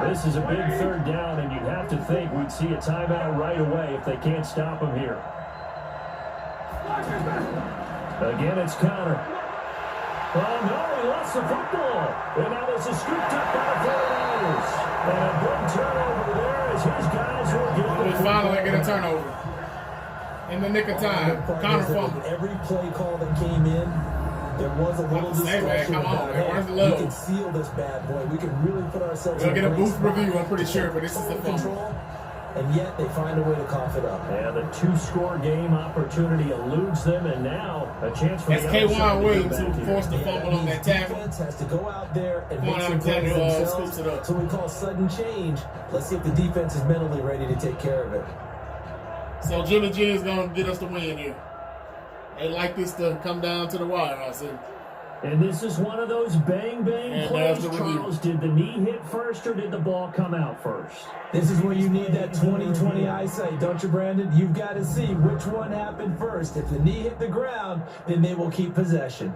Speaker 4: This is a big 3rd down, and you'd have to think we'd see a timeout right away if they can't stop him here. Again, it's Conner. Oh, no, he lost the football. And now this is scooped up by the 49ers. And a big turnover there as his guys will get the
Speaker 2: football. Finally get a turnover. In the nick of time. Conner fumbled.
Speaker 3: Every play call that came in, there was a little discussion about it. We can seal this bad boy. We can really put ourselves
Speaker 2: We'll get a booth review, I'm pretty sure, but this is the fumble.
Speaker 3: and yet they find a way to cough it up.
Speaker 4: And the 2-score game opportunity eludes them, and now a chance for
Speaker 2: That's
Speaker 4: the other side
Speaker 2: K1
Speaker 4: to
Speaker 2: Williams
Speaker 4: get
Speaker 2: who
Speaker 4: back
Speaker 2: forced the
Speaker 4: here.
Speaker 2: fumble on that tackle.
Speaker 3: Defense has to go out there and
Speaker 2: Come on
Speaker 3: make
Speaker 2: out
Speaker 3: some
Speaker 2: and
Speaker 3: plays
Speaker 2: tackle,
Speaker 3: themselves.
Speaker 2: scoops it up.
Speaker 3: So we call sudden change. Let's see if the defense is mentally ready to take care of it.
Speaker 2: So Jimmy G is going to get us the win here. They like this to come down to the wire, I see.
Speaker 4: And this is one of those bang-bang
Speaker 2: And
Speaker 4: plays,
Speaker 2: there's the review.
Speaker 4: Charles. Did the knee hit first or did the ball come out first?
Speaker 3: This is where you need that 20/20 eyesight, don't you, Brandon? You've got to see which one happened first. If the knee hit the ground, then they will keep possession.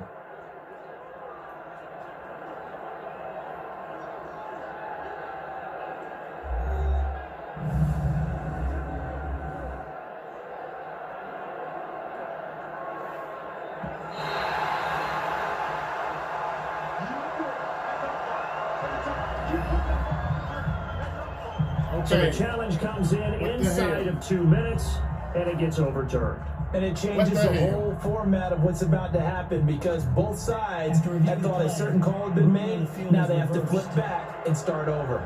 Speaker 4: So the
Speaker 2: Okay.
Speaker 4: challenge comes in inside of 2 minutes, and it gets overturned.
Speaker 3: And it changes
Speaker 2: What the
Speaker 3: the
Speaker 2: hell?
Speaker 3: whole format of what's about to happen because both sides had thought a certain call had been made. Now they have to flip back and start over.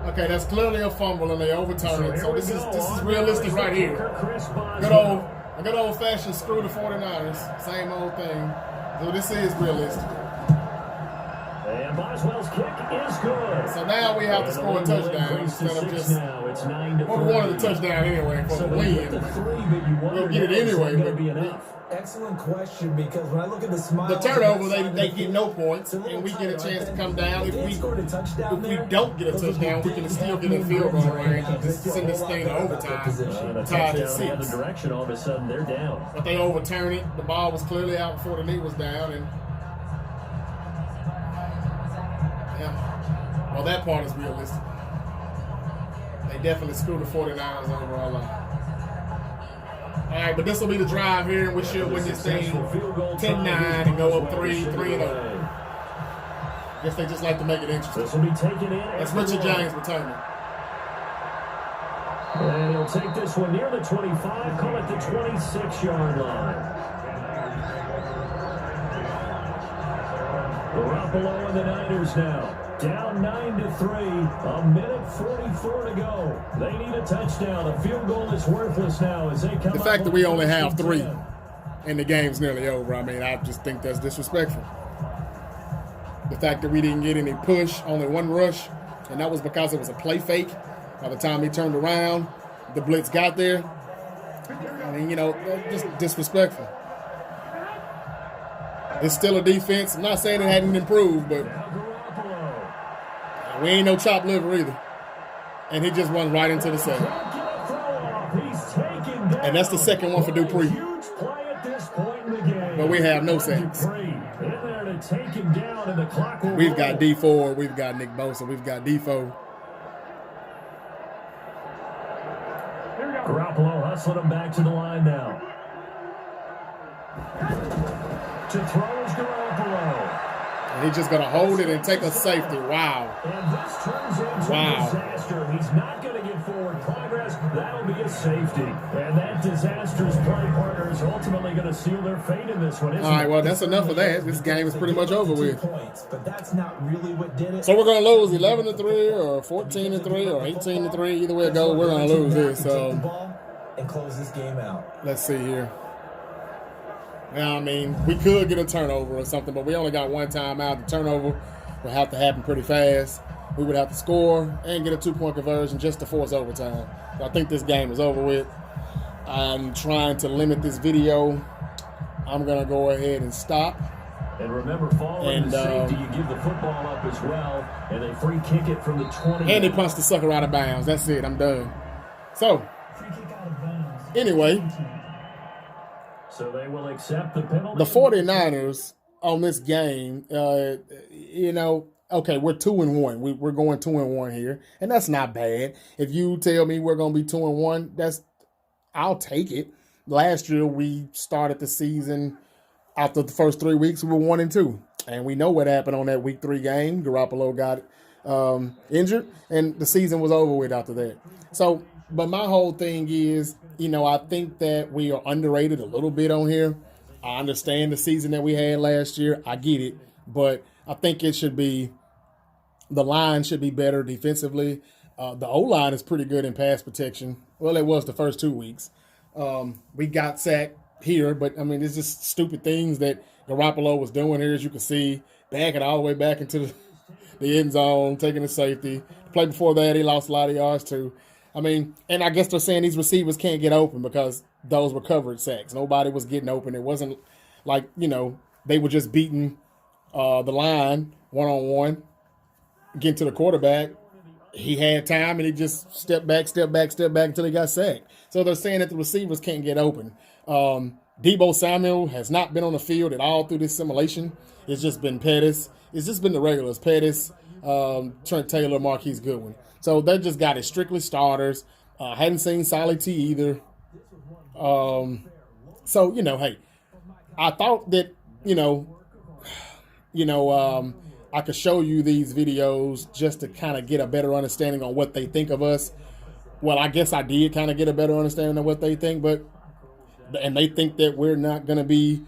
Speaker 2: Okay, that's clearly a fumble and they overturn it. So this is realistic right here. A good old fashioned screw the 49ers. Same old thing. So this is realistic.
Speaker 4: And Boswell's kick is good.
Speaker 2: So now we have to score a touchdown instead of just.
Speaker 4: Now it's 9-3.
Speaker 2: Well, we wanted a touchdown anyway for
Speaker 4: So
Speaker 2: the
Speaker 4: they get
Speaker 2: win.
Speaker 4: the 3, but you wonder
Speaker 2: We'll get it
Speaker 4: now, is that
Speaker 2: anyway,
Speaker 4: gonna
Speaker 2: but
Speaker 4: be enough?
Speaker 3: Excellent question because when I look at the smile,
Speaker 2: The turnover, they get no points, and we get a chance to come down. If we don't get a touchdown, we can still get a field goal range and just send this thing to overtime.
Speaker 4: The
Speaker 2: Tied at
Speaker 4: touchdown the other
Speaker 2: 6.
Speaker 4: direction, all of a sudden they're down.
Speaker 2: But they overturn it. The ball was clearly out before the knee was down, and yeah, well, that part is realistic. They definitely screwed the 49ers over a lot. All right, but this will be the drive here, and we should win this thing 10-9 and go up 3-0. Guess they just like to make it interesting.
Speaker 4: This will be taken in.
Speaker 2: That's
Speaker 4: after
Speaker 2: Richard
Speaker 4: one.
Speaker 2: James returning.
Speaker 4: And he'll take this one near the 25, call it the 26-yard line. Garoppolo and the Niners now. Down 9-3, a minute 44 to go. They need a touchdown. A field goal is worthless now as they come
Speaker 2: The fact that we only have 3 and the game's nearly over, I mean, I just think that's disrespectful. The fact that we didn't get any push, only 1 rush, and that was because it was a play fake. By the time he turned around, the blitz got there. I mean, you know, just disrespectful. It's still a defense. I'm not saying it hadn't improved, but we ain't no chopped liver either. And he just runs right into the second. And that's the second one for Dupree. But we have no sacks. We've got D4, we've got Nick Bosa, we've got Defoe.
Speaker 4: Garoppolo hustling him back to the line now. To throw is Garoppolo.
Speaker 2: And he's just going to hold it and take a safety. Wow.
Speaker 4: And this turns into a disaster. He's not going to get forward progress. That'll be a safety. And that disastrous play partner is ultimately going to seal their fate in this one.
Speaker 2: All right, well, that's enough of that. This game is pretty much over with.
Speaker 3: But that's not really what did it.
Speaker 2: So we're going to lose 11-3 or 14-3 or 18-3. Either way it goes, we're going to lose this. So
Speaker 3: and close this game out.
Speaker 2: Let's see here. Now, I mean, we could get a turnover or something, but we only got 1 timeout. The turnover would have to happen pretty fast. We would have to score and get a 2-point conversion just to force overtime. So I think this game is over with. I'm trying to limit this video. I'm going to go ahead and stop.
Speaker 4: And remember, following the safety, you give the football up as well, and they free kick it from the 20.
Speaker 2: And they punch the sucker out of bounds. That's it. I'm done. So, anyway.
Speaker 4: So they will accept the penalty.
Speaker 2: The 49ers on this game, you know, okay, we're 2-1. We're going 2-1 here, and that's not bad. If you tell me we're going to be 2-1, I'll take it. Last year we started the season after the first 3 weeks we were 1-2, and we know what happened on that week 3 game. Garoppolo got injured, and the season was over with after that. So, but my whole thing is, you know, I think that we are underrated a little bit on here. I understand the season that we had last year. I get it. But I think the line should be better defensively. The O-line is pretty good in pass protection. Well, it was the first 2 weeks. We got sacked here, but, I mean, it's just stupid things that Garoppolo was doing here, as you can see, backing all the way back into the end zone, taking a safety. The play before that, he lost a lot of yards, too. I mean, and I guess they're saying these receivers can't get open because those were covered sacks. Nobody was getting open. It wasn't like, they were just beating the line one-on-one, getting to the quarterback. He had time, and he just stepped back until he got sacked. So they're saying that the receivers can't get open. Deebo Samuel has not been on the field at all through this simulation. It's just been Pettis. It's just been the regulars, Pettis, Trent Taylor, Marquise Goodwin. So they just got it strictly starters. Hadn't seen Solly T either. So, hey, I thought that, I could show you these videos just to kind of get a better understanding on what they think of us. Well, I guess I did kind of get a better understanding of what they think, and they think that we're not going to be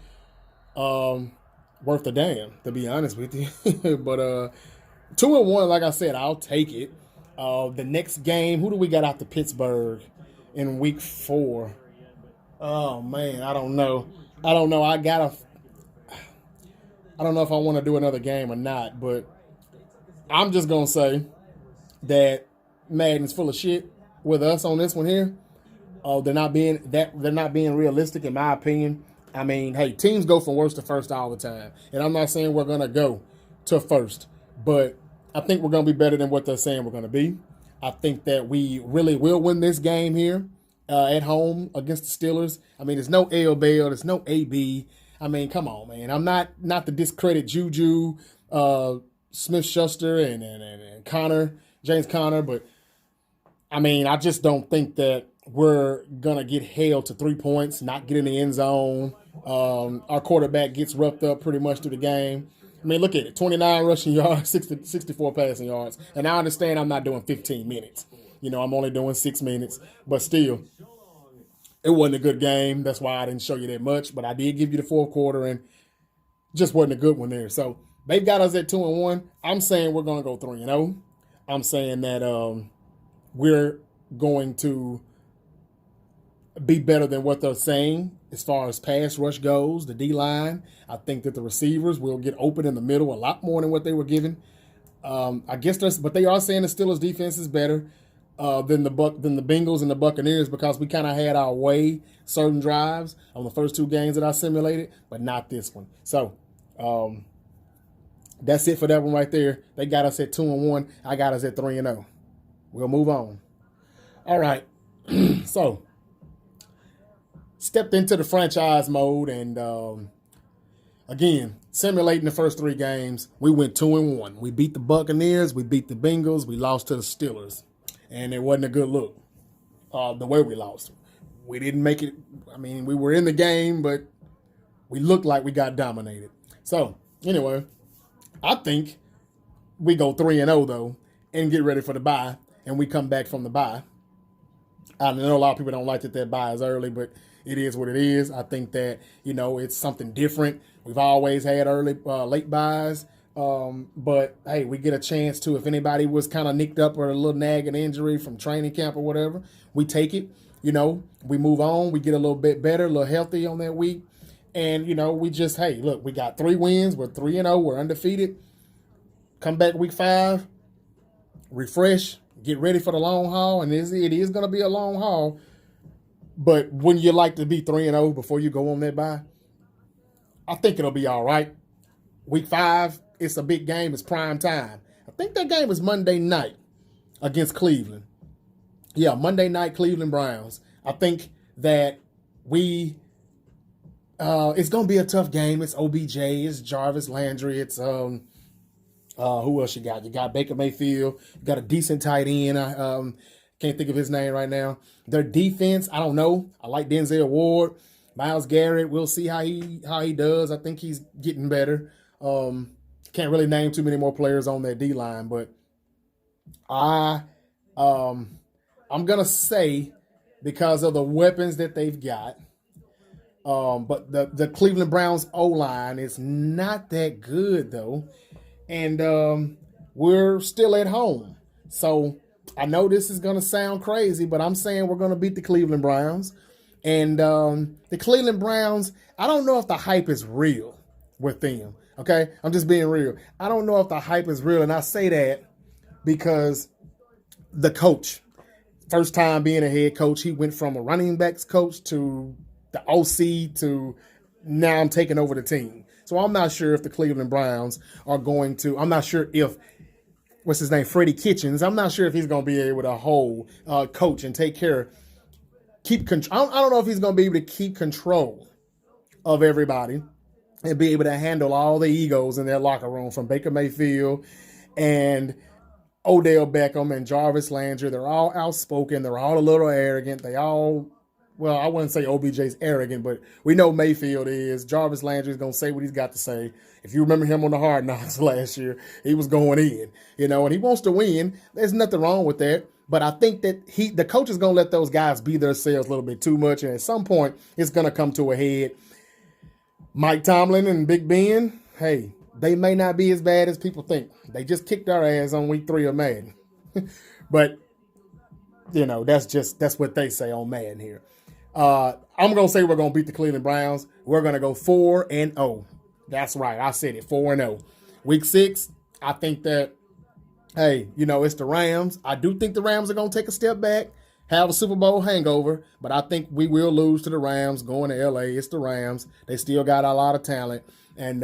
Speaker 2: worth a damn, to be honest with you. But 2-1, like I said, I'll take it. The next game, who do we got out to Pittsburgh in week 4? Oh, man, I don't know. I don't know if I want to do another game or not, but I'm just going to say that Madden's full of shit with us on this one here. They're not being realistic, in my opinion. I mean, hey, teams go from worst to first all the time. And I'm not saying we're going to go to first, but I think we're going to be better than what they're saying we're going to be. I think that we really will win this game here at home against the Steelers. I mean, there's no L Bell, there's no AB. I mean, come on, man. I'm not to discredit Juju, Smith-Schuster, and James Conner, but I mean, I just don't think that we're going to get held to 3 points, not get in the end zone. Our quarterback gets roughed up pretty much through the game. I mean, look at it, 29 rushing yards, 64 passing yards. And I understand I'm not doing 15 minutes. I'm only doing 6 minutes. But still, it wasn't a good game. That's why I didn't show you that much. But I did give you the fourth quarter, and just wasn't a good one there. So they've got us at 2-1. I'm saying we're going to go 3-0. I'm saying that we're going to be better than what they're saying as far as pass rush goes, the D-line. I think that the receivers will get open in the middle a lot more than what they were given. I guess but they are saying the Steelers' defense is better than the Bengals and the Buccaneers because we kind of had our way certain drives on the first 2 games that I simulated, but not this one. So that's it for that one right there. They got us at 2-1. I got us at 3-0. We'll move on. All right. So stepped into the franchise mode, and again, simulating the first 3 games, we went 2-1. We beat the Buccaneers, we beat the Bengals, we lost to the Steelers, and it wasn't a good look the way we lost. We didn't make it. I mean, we were in the game, but we looked like we got dominated. So anyway, I think we go 3-0 though, and get ready for the bye, and we come back from the bye. I know a lot of people don't like that bye is early, but it is what it is. I think that, it's something different. We've always had late buys. But, hey, we get a chance to, if anybody was kind of nicked up or a little nagging injury from training camp or whatever, we take it. We move on. We get a little bit better, a little healthy on that week. And, we just, hey, look, we got 3 wins. We're 3-0. We're undefeated. Come back week 5, refresh, get ready for the long haul. And it is going to be a long haul. But wouldn't you like to be 3-0 before you go on that bye? I think it'll be all right. Week 5, it's a big game. It's prime time. I think that game is Monday night against Cleveland. Yeah, Monday night, Cleveland Browns. I think that it's going to be a tough game. It's OBJ. It's Jarvis Landry. It's who else you got? You got Baker Mayfield. You got a decent tight end. Can't think of his name right now. Their defense, I don't know. I like Denzel Ward. Myles Garrett, we'll see how he does. I think he's getting better. Can't really name too many more players on that D-line, but I'm going to say because of the weapons that they've got, but the Cleveland Browns O-line is not that good, though, and we're still at home. So I know this is going to sound crazy, but I'm saying we're going to beat the Cleveland Browns. And the Cleveland Browns, I don't know if the hype is real with them. Okay? I'm just being real. I don't know if the hype is real. And I say that because the coach, first time being a head coach, he went from a running backs coach to the OC to now I'm taking over the team. So I'm not sure if the Cleveland Browns are going to, I'm not sure if, what's his name, Freddie Kitchens, I'm not sure if he's going to be able to hold coach and take care, keep control. I don't know if he's going to be able to keep control of everybody and be able to handle all the egos in their locker room, from Baker Mayfield and Odell Beckham and Jarvis Landry. They're all outspoken. They're all a little arrogant. They all, well, I wouldn't say OBJ's arrogant, but we know Mayfield is. Jarvis Landry is going to say what he's got to say. If you remember him on the Hard Knocks last year, he was going in, and he wants to win. There's nothing wrong with that. But I think that the coach is going to let those guys be themselves a little bit too much. And at some point, it's going to come to a head. Mike Tomlin and Big Ben, hey, they may not be as bad as people think. They just kicked our ass on week 3 of Madden. But, that's what they say on Madden here. I'm going to say we're going to beat the Cleveland Browns. We're going to go 4-0. That's right. I said it, 4-0. Week 6, I think that, hey, it's the Rams. I do think the Rams are going to take a step back, have a Super Bowl hangover, but I think we will lose to the Rams going to L.A. It's the Rams. They still got a lot of talent, and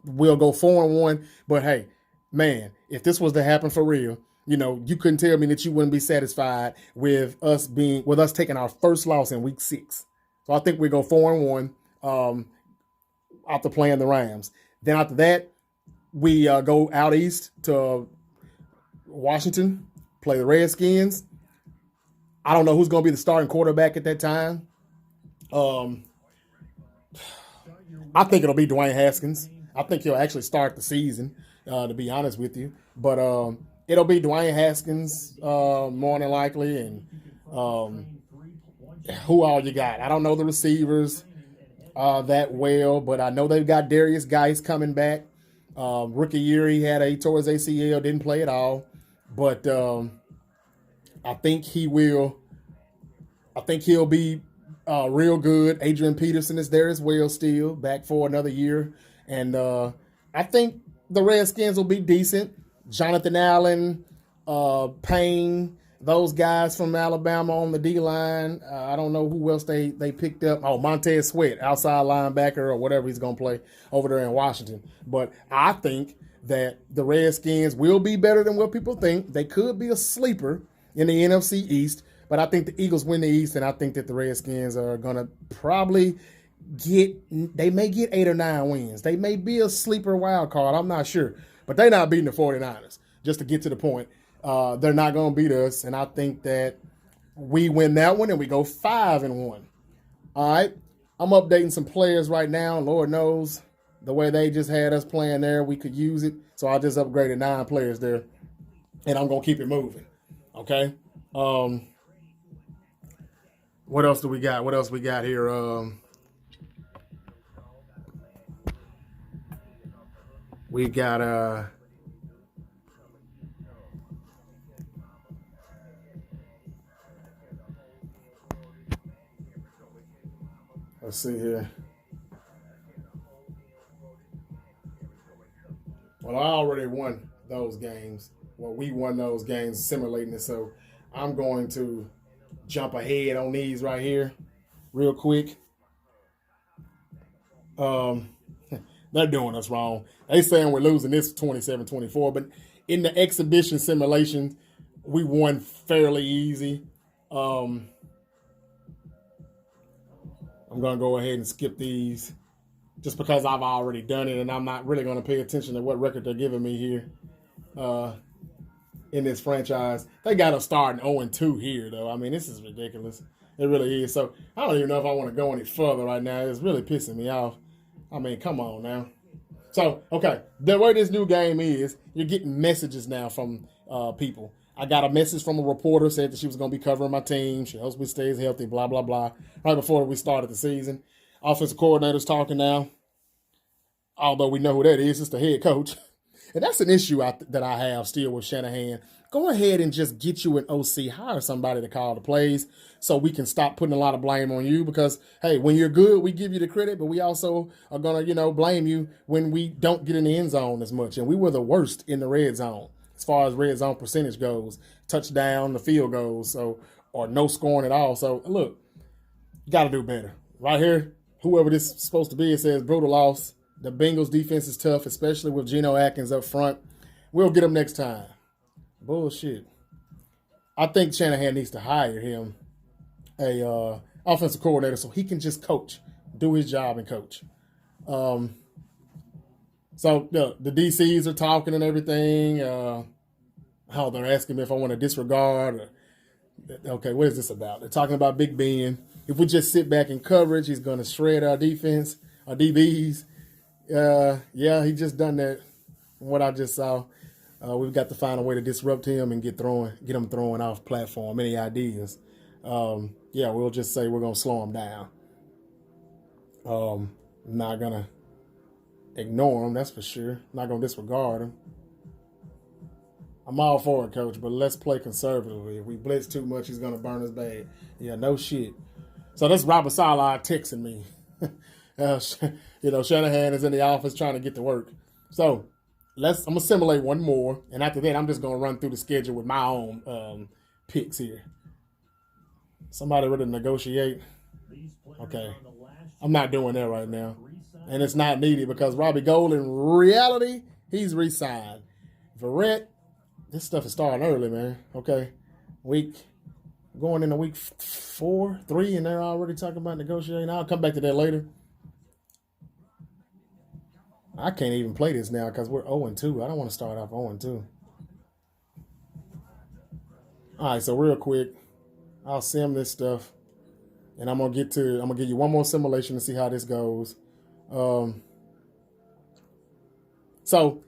Speaker 2: we'll go 4-1. But, hey, man, if this was to happen for real, you couldn't tell me that you wouldn't be satisfied with us taking our first loss in week 6. So I think we go 4-1 after playing the Rams. Then after that, we go out east to Washington, play the Redskins. I don't know who's going to be the starting quarterback at that time. I think it'll be Dwayne Haskins. I think he'll actually start the season, to be honest with you. But it'll be Dwayne Haskins more than likely. And who all you got? I don't know the receivers that well, but I know they've got Darius Geis coming back. Rookie year, he tore his ACL, didn't play at all. But I think he'll be real good. Adrian Peterson is there as well, still back for another year. And I think the Redskins will be decent. Jonathan Allen, Payne, those guys from Alabama on the D-line. I don't know who else they picked up. Oh, Montez Sweat, outside linebacker or whatever he's going to play over there in Washington. But I think that the Redskins will be better than what people think. They could be a sleeper in the NFC East, but I think the Eagles win the East, and I think that the Redskins are going to probably they may get 8 or 9 wins. They may be a sleeper wild card. I'm not sure. But they're not beating the 49ers, just to get to the point. They're not going to beat us, and I think that we win that one and we go 5-1. All right? I'm updating some players right now. Lord knows the way they just had us playing there, we could use it. So I just upgraded 9 players there, and I'm going to keep it moving. Okay? What else do we got? What else we got here? We got let's see here. Well, I already won those games. Well, we won those games simulating it, so I'm going to jump ahead on these right here real quick. They're doing us wrong. They saying we're losing this 27-24, but in the exhibition simulation, we won fairly easy. I'm going to go ahead and skip these just because I've already done it, and I'm not really going to pay attention to what record they're giving me here in this franchise. They got us starting 0-2 here, though. I mean, this is ridiculous. It really is. So I don't even know if I want to go any further right now. It's really pissing me off. I mean, come on now. So, okay, the way this new game is, you're getting messages now from people. I got a message from a reporter, said that she was going to be covering my team. She hopes we stays healthy, blah, blah, blah, right before we started the season. Offensive coordinator's talking now. Although we know who that is, it's the head coach. And that's an issue that I have still with Shanahan. go ahead and just get you an OC, hire somebody to call the plays so we can stop putting a lot of blame on you because, hey, when you're good, we give you the credit, but we also are going to, blame you when we don't get in the end zone as much. And we were the worst in the red zone as far as red zone percentage goes, touchdown, the field goals, or no scoring at all. So, look, you got to do better. Right here, whoever this is supposed to be, it says brutal loss. The Bengals defense is tough, especially with Geno Atkins up front. We'll get him next time. Bullshit. I think Shanahan needs to hire him a offensive coordinator so he can just coach, do his job and coach. So the DCs are talking and everything. They're asking me if I want to disregard. Okay, what is this about? They're talking about Big Ben. If we just sit back in coverage, he's going to shred our defense, our DBs. Yeah, he just done that. From what I just saw. We've got to find a way to disrupt him and get him throwing off platform. Any ideas? We'll just say we're going to slow him down. Not going to ignore him, that's for sure. Not going to disregard him. I'm all for it, Coach, but let's play conservatively. If we blitz too much, he's going to burn us bad. Yeah, no shit. So that's Robert Saleh texting me. Shanahan is in the office trying to get to work. So I'm going to simulate one more, and after that, I'm just going to run through the schedule with my own picks here. Somebody ready to negotiate? Okay. I'm not doing that right now. And it's not needed because Robbie Gould, in reality, he's re-signed. Verrett, this stuff is starting early, man. Okay. Going into week 3, and they're already talking about negotiating. I'll come back to that later. I can't even play this now because we're 0-2. I don't want to start off 0-2. All right, so real quick, I'll sim this stuff, and I'm gonna give you one more simulation to see how this goes. So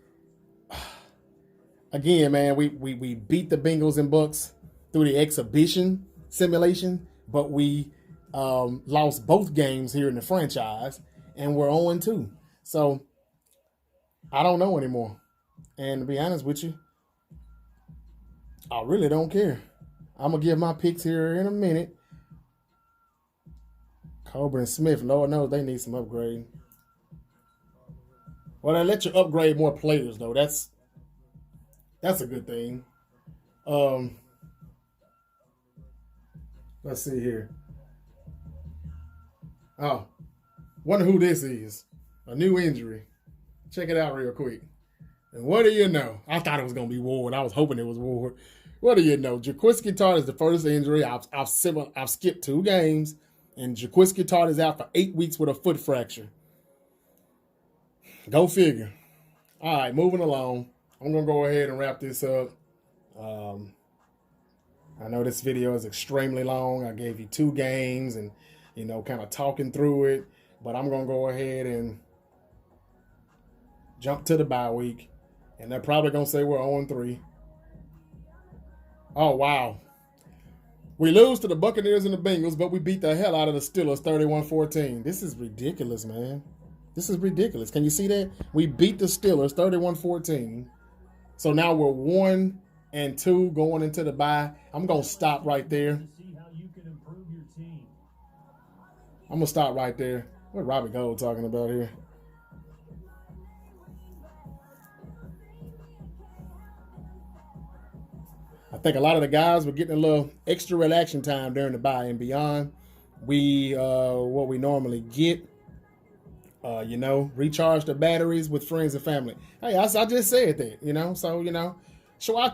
Speaker 2: again, man, we beat the Bengals and Bucks through the exhibition simulation, but we lost both games here in the franchise, and we're 0-2. So I don't know anymore. And to be honest with you, I really don't care. I'm going to give my picks here in a minute. Cobra and Smith, Lord knows they need some upgrade. Well, they let you upgrade more players, though. That's a good thing. Let's see here. Oh, wonder who this is. A new injury. Check it out real quick. And what do you know? I thought it was going to be Ward. I was hoping it was Ward. What do you know? Jaquiski Tartt is the first injury. I've skipped 2 games, and Jaquiski Tartt is out for 8 weeks with a foot fracture. Go figure. All right, moving along. I'm going to go ahead and wrap this up. I know this video is extremely long. I gave you 2 games and, kind of talking through it. But I'm going to go ahead and jump to the bye week. And they're probably going to say we're 0-3. Oh, wow. We lose to the Buccaneers and the Bengals, but we beat the hell out of the Steelers 31-14. This is ridiculous, man. This is ridiculous. Can you see that? We beat the Steelers 31-14. So now we're 1-2 going into the bye. I'm going to stop right there. I'm going to stop right there. What Robbie Gould talking about here? I think a lot of the guys were getting a little extra relaxing time during the bye and beyond. What we normally get. Recharge the batteries with friends and family. Hey, I just said that, So,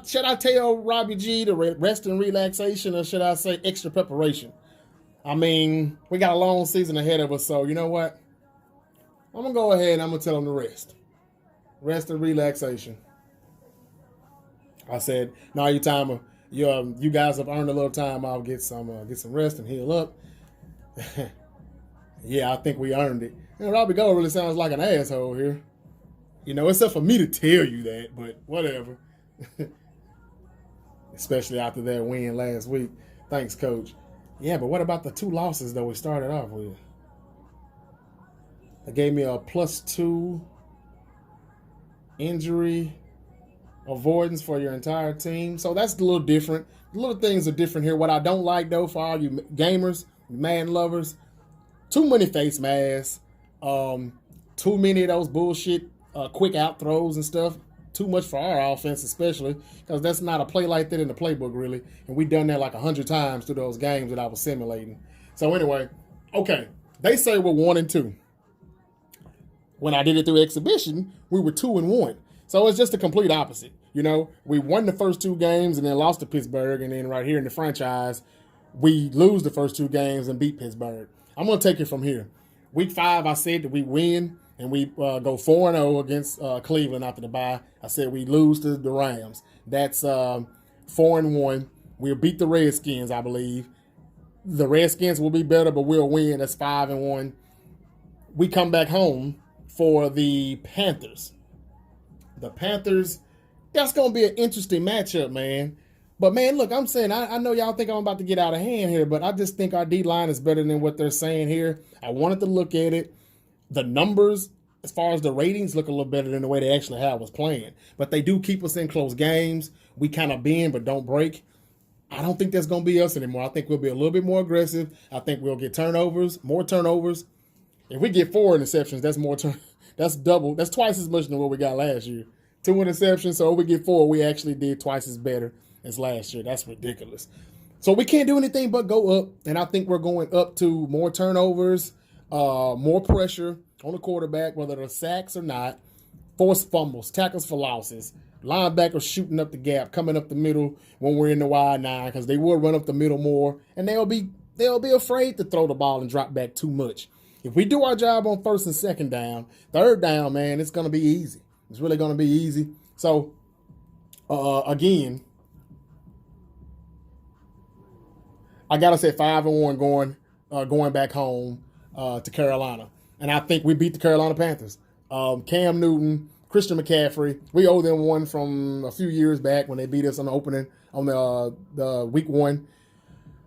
Speaker 2: should I tell Robbie G to rest and relaxation, or should I say extra preparation? I mean, we got a long season ahead of us, so you know what? I'm going to go ahead and I'm going to tell him to rest. Rest and relaxation. I said, no, you guys have earned a little time. I'll get some rest and heal up. Yeah, I think we earned it. And Robbie Gould really sounds like an asshole here. Except for me to tell you that, but whatever. Especially after that win last week. Thanks, Coach. Yeah, but what about the 2 losses, though, we started off with? They gave me a +2 injury. avoidance for your entire team. So that's a little different. The little things are different here. What I don't like, though, for all you gamers, Madden lovers, too many face masks, too many of those bullshit quick out throws and stuff. Too much for our offense, especially, because that's not a play like that in the playbook, really. And we done that like 100 times through those games that I was simulating. So anyway, okay, they say we're 1-2. When I did it through exhibition, we were 2-1. So it's just the complete opposite. You know, we won the first 2 games and then lost to Pittsburgh. And then right here in the franchise, we lose the first 2 games and beat Pittsburgh. I'm going to take it from here. Week 5, I said that we win and we go 4-0 against Cleveland after the bye. I said we lose to the Rams. That's 4-1. We'll beat the Redskins, I believe. The Redskins will be better, but we'll win. That's 5-1. We come back home for the Panthers. The Panthers, that's going to be an interesting matchup, man. But, man, look, I'm saying, I know y'all think I'm about to get out of hand here, but I just think our D-line is better than what they're saying here. I wanted to look at it. The numbers, as far as the ratings, look a little better than the way they actually have us playing. But they do keep us in close games. We kind of bend but don't break. I don't think that's going to be us anymore. I think we'll be a little bit more aggressive. I think we'll get turnovers, more turnovers. If we get 4 interceptions, that's double. That's twice as much than what we got last year. 2 interceptions, so if we get 4, we actually did twice as better as last year. That's ridiculous. So we can't do anything but go up, and I think we're going up to more turnovers, more pressure on the quarterback, whether they're sacks or not, forced fumbles, tackles for losses, linebackers shooting up the gap, coming up the middle when we're in the wide 9, because they will run up the middle more, and they'll be afraid to throw the ball and drop back too much. If we do our job on 1st and 2nd down, 3rd down, man, it's going to be easy. It's really going to be easy. So, again, I got to say 5-1 going back home to Carolina. And I think we beat the Carolina Panthers. Cam Newton, Christian McCaffrey, we owe them one from a few years back when they beat us on the opening on the week 1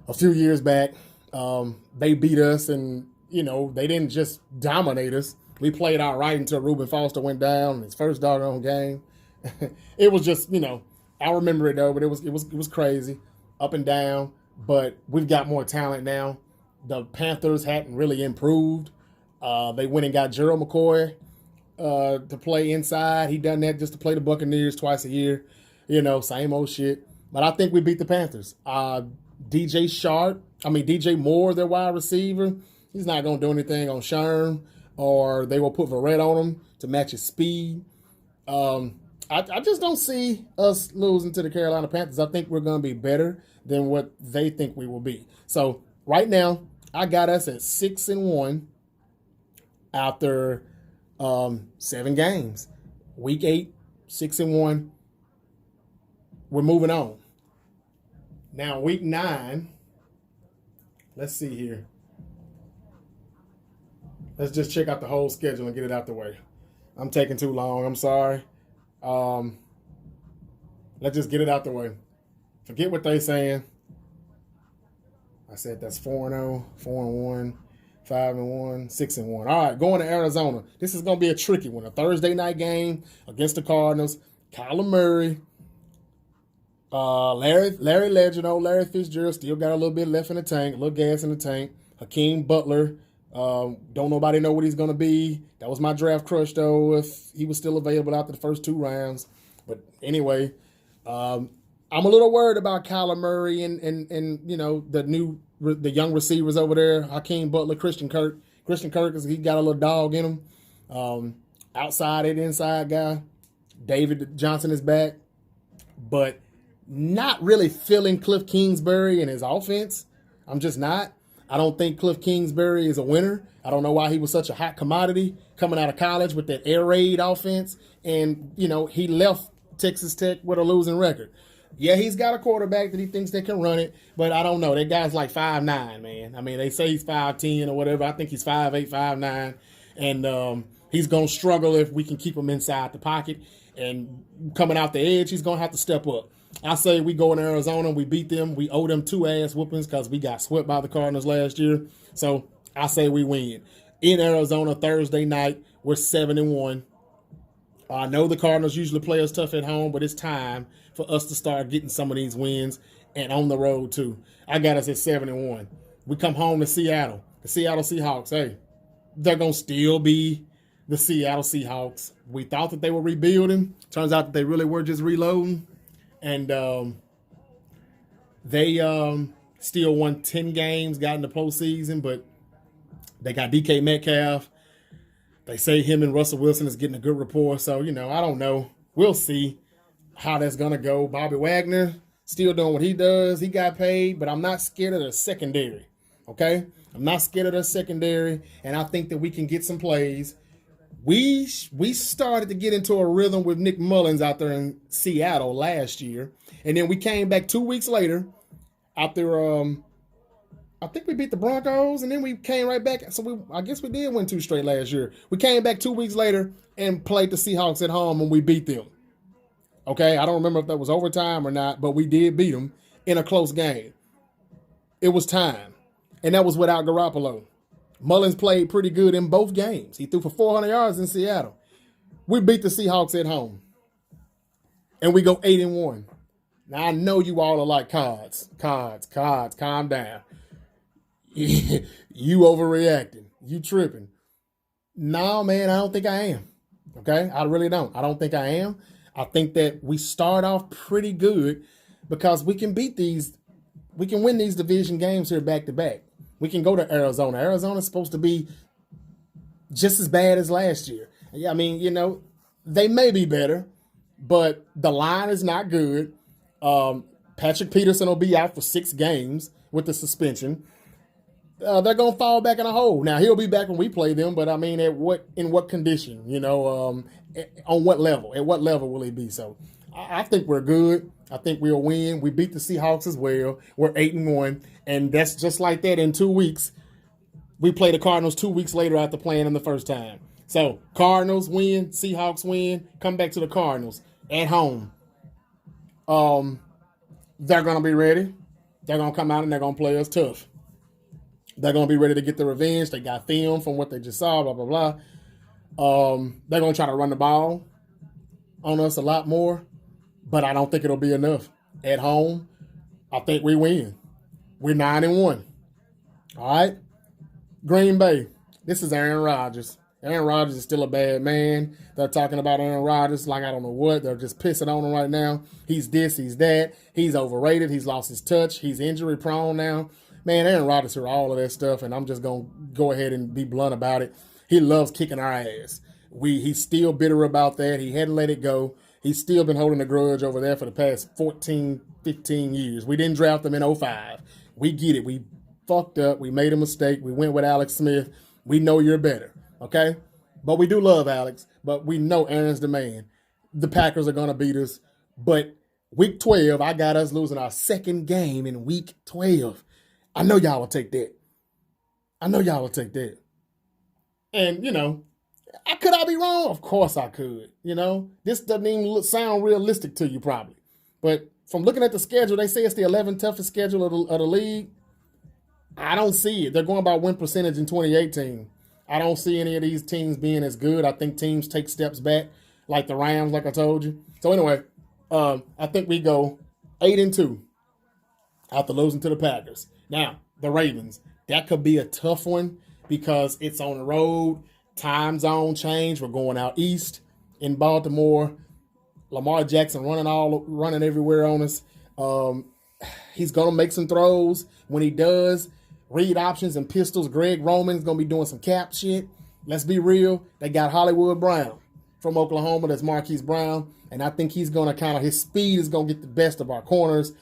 Speaker 2: a few years back. They beat us, and, you know, they didn't just dominate us. We played all right until Reuben Foster went down in his first doggone game. It was just, you know, I remember it though, but it was crazy, up and down. But we've got more talent now. The Panthers hadn't really improved. They went and got Gerald McCoy to play inside. He done that just to play the Buccaneers twice a year. You know, same old shit. But I think we beat the Panthers. DJ Moore, their wide receiver, he's not going to do anything on Sherm, or they will put Verrett on him to match his speed. I just don't see us losing to the Carolina Panthers. I think we're going to be better than what they think we will be. So right now, I got us at 6-1 after 7 games. Week 8, 6-1. We're moving on. Now, week 9, let's see here. Let's just check out the whole schedule and get it out the way. I'm taking too long. I'm sorry. Let's just get it out the way. Forget what they saying. I said that's 4-0, 4-1, 5-1, 6-1. All right, going to Arizona. This is going to be a tricky one. A Thursday night game against the Cardinals. Kyler Murray. Larry Legend, Larry Fitzgerald still got a little bit left in the tank, a little gas in the tank. Hakeem Butler. Don't nobody know what he's going to be. That was my draft crush, though, if he was still available after the first 2 rounds. But anyway, I'm a little worried about Kyler Murray and you know, the young receivers over there, Hakeem Butler, Christian Kirk. Christian Kirk, he got a little dog in him. Outside and inside guy. David Johnson is back. But not really feeling Cliff Kingsbury and his offense. I'm just not. I don't think Cliff Kingsbury is a winner. I don't know why he was such a hot commodity coming out of college with that air raid offense. And, you know, he left Texas Tech with a losing record. Yeah, he's got a quarterback that he thinks they can run it, but I don't know. That guy's like 5'9", man. I mean, they say he's 5'10" or whatever. I think he's 5'8", 5'9", and he's going to struggle if we can keep him inside the pocket. And coming out the edge, he's going to have to step up. I say we go in Arizona, we beat them. We owe them 2 ass whoopings because we got swept by the Cardinals last year. So I say we win. In Arizona, Thursday night, we're 7-1. I know the Cardinals usually play us tough at home, but it's time for us to start getting some of these wins and on the road too. I got us at 7-1. We come home to Seattle. The Seattle Seahawks, hey, they're going to still be the Seattle Seahawks. We thought that they were rebuilding. Turns out that they really were just reloading. And they still won 10 games, got in the postseason, but they got DK Metcalf. They say him and Russell Wilson is getting a good rapport. So, I don't know. We'll see how that's going to go. Bobby Wagner still doing what he does. He got paid, but I'm not scared of the secondary. Okay? I'm not scared of the secondary, and I think that we can get some plays. We started to get into a rhythm with Nick Mullins out there in Seattle last year, and then we came back 2 weeks later after I think we beat the Broncos, and then we came right back. So I guess we did win 2 straight last year. We came back 2 weeks later and played the Seahawks at home, and we beat them. Okay, I don't remember if that was overtime or not, but we did beat them in a close game. It was time, and that was without Garoppolo. Mullins played pretty good in both games. He threw for 400 yards in Seattle. We beat the Seahawks at home, and we go 8-1. Now, I know you all are like, K.O.D.S, calm down. You overreacting. You tripping. No, man, I don't think I am. Okay? I really don't. I don't think I am. I think that we start off pretty good because we can win these division games here back to back. We can go to Arizona. Arizona's supposed to be just as bad as last year. I mean, they may be better, but the line is not good. Patrick Peterson will be out for 6 games with the suspension. They're going to fall back in a hole. Now, he'll be back when we play them, but I mean, in what condition, on what level? At what level will he be? So I think we're good. I think we'll win. We beat the Seahawks as well. We're 8-1, and that's just like that in 2 weeks. We play the Cardinals 2 weeks later after playing them the first time. So Cardinals win, Seahawks win, come back to the Cardinals at home. They're going to be ready. They're going to come out and they're going to play us tough. They're going to be ready to get the revenge. They got film from what they just saw, blah, blah, blah. They're going to try to run the ball on us a lot more, but I don't think it'll be enough. At home, I think we win. We're 9-1. All right? Green Bay. This is Aaron Rodgers. Aaron Rodgers is still a bad man. They're talking about Aaron Rodgers like I don't know what. They're just pissing on him right now. He's this, he's that. He's overrated. He's lost his touch. He's injury prone now. Man, Aaron Rodgers heard all of that stuff, and I'm just going to go ahead and be blunt about it. He loves kicking our ass. He's still bitter about that. He hadn't let it go. He's still been holding a grudge over there for the past 14, 15 years. We didn't draft him in 2005. We get it. We fucked up. We made a mistake. We went with Alex Smith. We know you're better, okay? But we do love Alex, but we know Aaron's the man. The Packers are going to beat us. But week 12, I got us losing our second game in week 12. I know y'all will take that. And, could I be wrong? Of course I could. This doesn't even sound realistic to you probably. But from looking at the schedule, they say it's the 11th toughest schedule of the league. I don't see it. They're going by win percentage in 2018. I don't see any of these teams being as good. I think teams take steps back, like the Rams, like I told you. So anyway, I think we go 8-2 after losing to the Packers. Now, the Ravens, that could be a tough one because it's on the road, time zone change. We're going out east in Baltimore. Lamar Jackson running everywhere on us. He's going to make some throws. When he does, read options and pistols. Greg Roman's going to be doing some cap shit. Let's be real. They got Hollywood Brown from Oklahoma. That's Marquise Brown. And I think he's going to his speed is going to get the best of our corners.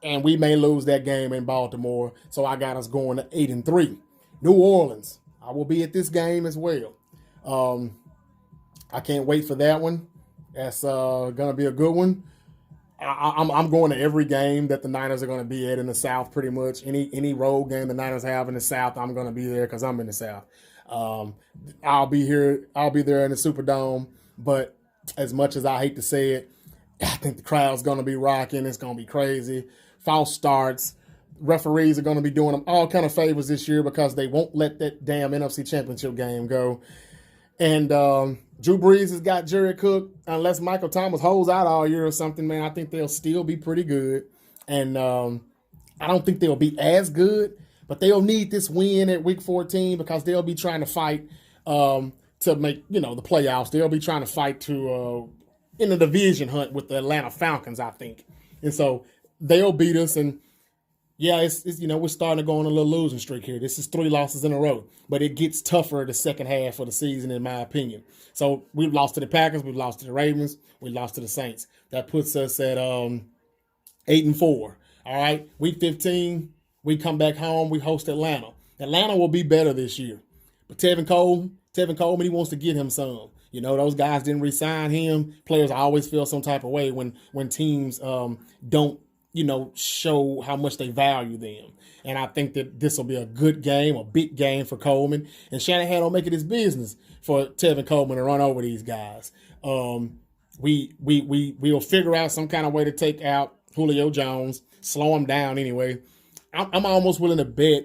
Speaker 2: And we may lose that game in Baltimore. So I got us going to 8-3. New Orleans. I will be at this game as well. I can't wait for that one. That's going to be a good one. I'm going to every game that the Niners are going to be at in the South pretty much. Any road game the Niners have in the South, I'm going to be there because I'm in the South. I'll be there in the Superdome. But as much as I hate to say it, I think the crowd's going to be rocking. It's going to be crazy. False starts. Referees are going to be doing them all kind of favors this year because they won't let that damn NFC Championship game go. And Drew Brees has got Jerry Cook. Unless Michael Thomas holds out all year or something, man, I think they'll still be pretty good. And I don't think they'll be as good, but they'll need this win at Week 14 because they'll be trying to fight to make, the playoffs. They'll be trying to fight to in the division hunt with the Atlanta Falcons, I think. And so they'll beat us. And yeah, it's we're starting to go on a little losing streak here. This is 3 losses in a row, but it gets tougher the second half of the season, in my opinion. So we've lost to the Packers, we've lost to the Ravens, we lost to the Saints. That puts us at 8-4. All right, Week 15, we come back home, we host Atlanta. Atlanta will be better this year, but Tevin Coleman, he wants to get him some. Those guys didn't re-sign him. Players always feel some type of way when teams don't show how much they value them. And I think that this will be a good game, a big game for Coleman. And Shanahan will make it his business for Tevin Coleman to run over these guys. We'll figure out some kind of way to take out Julio Jones, slow him down anyway. I'm almost willing to bet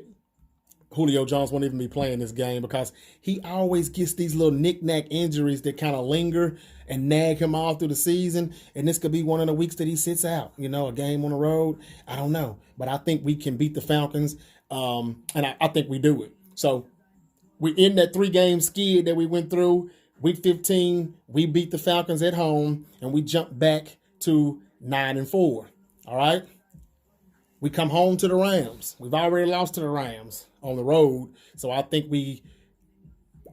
Speaker 2: Julio Jones won't even be playing this game because he always gets these little knick-knack injuries that kind of linger and nag him all through the season. And this could be one of the weeks that he sits out, a game on the road. I don't know. But I think we can beat the Falcons, and I think we do it. So we end that 3-game skid that we went through. Week 15, we beat the Falcons at home, and we jump back to 9-4. All right? We come home to the Rams. We've already lost to the Rams on the road, so I think we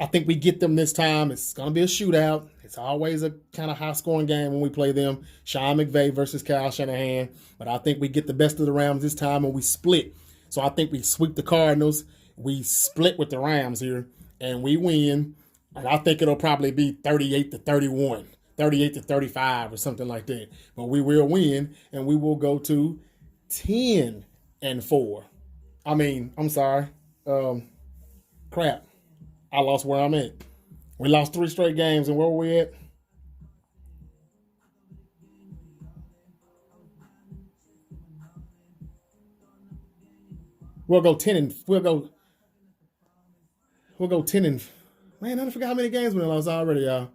Speaker 2: get them this time. It's going to be a shootout. It's always a kind of high-scoring game when we play them. Sean McVay versus Kyle Shanahan. But I think we get the best of the Rams this time, and we split. So I think we sweep the Cardinals. We split with the Rams here, and we win. And I think it'll probably be 38-31, 38-35 or something like that. But we will win, and we will go to 10-4. I'm sorry. Crap. I lost where I'm at. We lost 3 straight games, and where were we at? We'll go 10 and man, I forgot how many games we lost already, y'all.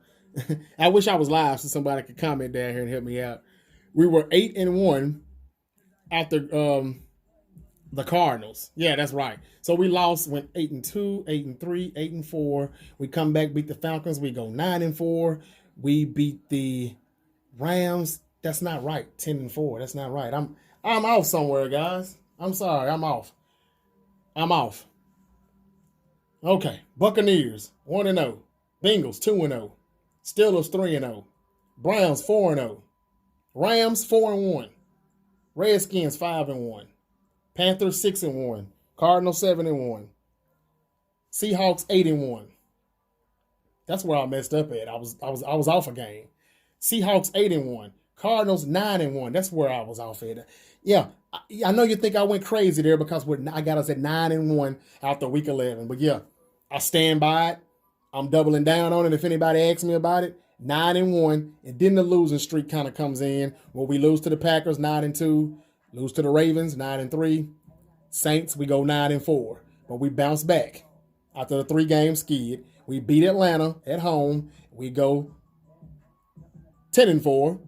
Speaker 2: I wish I was live so somebody could comment down here and help me out. We were 8-1 after the Cardinals. Yeah, that's right. So we went 8-2, 8-3, 8-4. We come back, beat the Falcons. We go 9-4. We beat the Rams. That's not right. 10-4. That's not right. I'm off somewhere, guys. I'm sorry. I'm off. Okay. Buccaneers 1-0. Bengals 2-0. Steelers 3-0. Browns 4-0. Rams 4-1. Redskins 5-1. Panthers 6-1. Cardinals 7-1. Seahawks 8-1. That's where I messed up at. I was off a game. Seahawks 8-1. Cardinals 9-1. That's where I was off at. Yeah, I know you think I went crazy there because I got us at 9-1 after week 11. But yeah, I stand by it. I'm doubling down on it. If anybody asks me about it, 9-1, and then the losing streak kind of comes in where we lose to the Packers 9-2, lose to the Ravens 9-3, Saints we go 9-4, but we bounce back after the 3-game skid. We beat Atlanta at home. We go 10-4.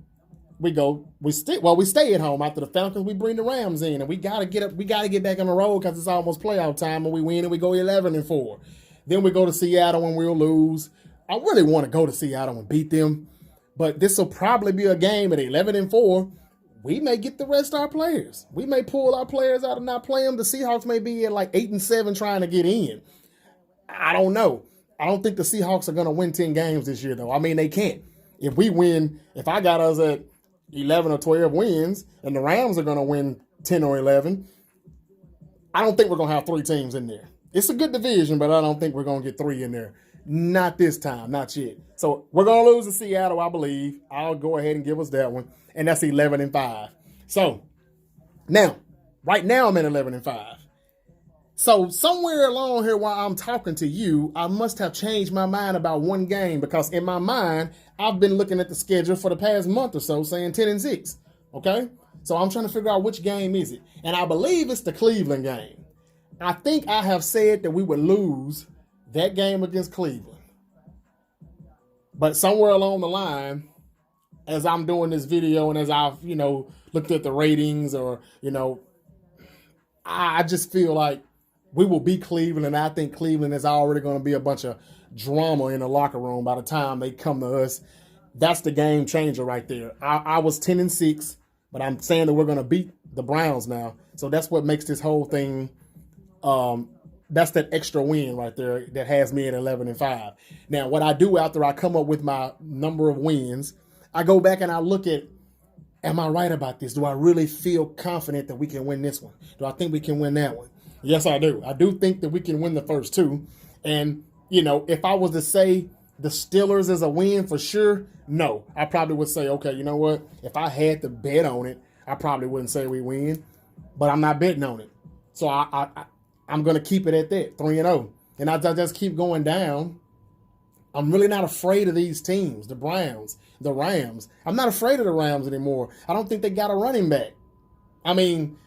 Speaker 2: We stay at home after the Falcons. We bring the Rams in, and we gotta get back on the road because it's almost playoff time. And we win, and we go 11-4. Then we go to Seattle, and we'll lose. I really want to go to Seattle and beat them, but this will probably be a game at 11-4. We may get the rest of our players. We may pull our players out and not play them. The Seahawks may be at like 8-7 trying to get in. I don't know. I don't think the Seahawks are going to win 10 games this year, though. I mean, they can't. If I got us at 11 or 12 wins and the Rams are going to win 10 or 11, I don't think we're going to have 3 teams in there. It's a good division, but I don't think we're going to get 3 in there. Not this time, not yet. So we're going to lose to Seattle, I believe. I'll go ahead and give us that one. And that's 11-5. So right now I'm at 11-5. So somewhere along here while I'm talking to you, I must have changed my mind about one game because in my mind, I've been looking at the schedule for the past month or so saying 10-6. Okay? So I'm trying to figure out which game is it. And I believe it's the Cleveland game. I think I have said that we would lose that game against Cleveland. But somewhere along the line, as I'm doing this video and as I've, looked at the ratings or, I just feel like we will beat Cleveland, and I think Cleveland is already going to be a bunch of drama in the locker room by the time they come to us. That's the game changer right there. I was 10-6, but I'm saying that we're going to beat the Browns now. So that's what makes this whole thing, that's that extra win right there that has me at 11-5. Now, what I do after I come up with my number of wins, I go back and I look at, am I right about this? Do I really feel confident that we can win this one? Do I think we can win that one? Yes, I do. I do think that we can win the first two. And, if I was to say the Steelers is a win for sure, no. I probably would say, okay, you know what? If I had to bet on it, I probably wouldn't say we win. But I'm not betting on it. So I'm going to keep it at that, 3-0. And I just keep going down. I'm really not afraid of these teams, the Browns, the Rams. I'm not afraid of the Rams anymore. I don't think they got a running back. I mean,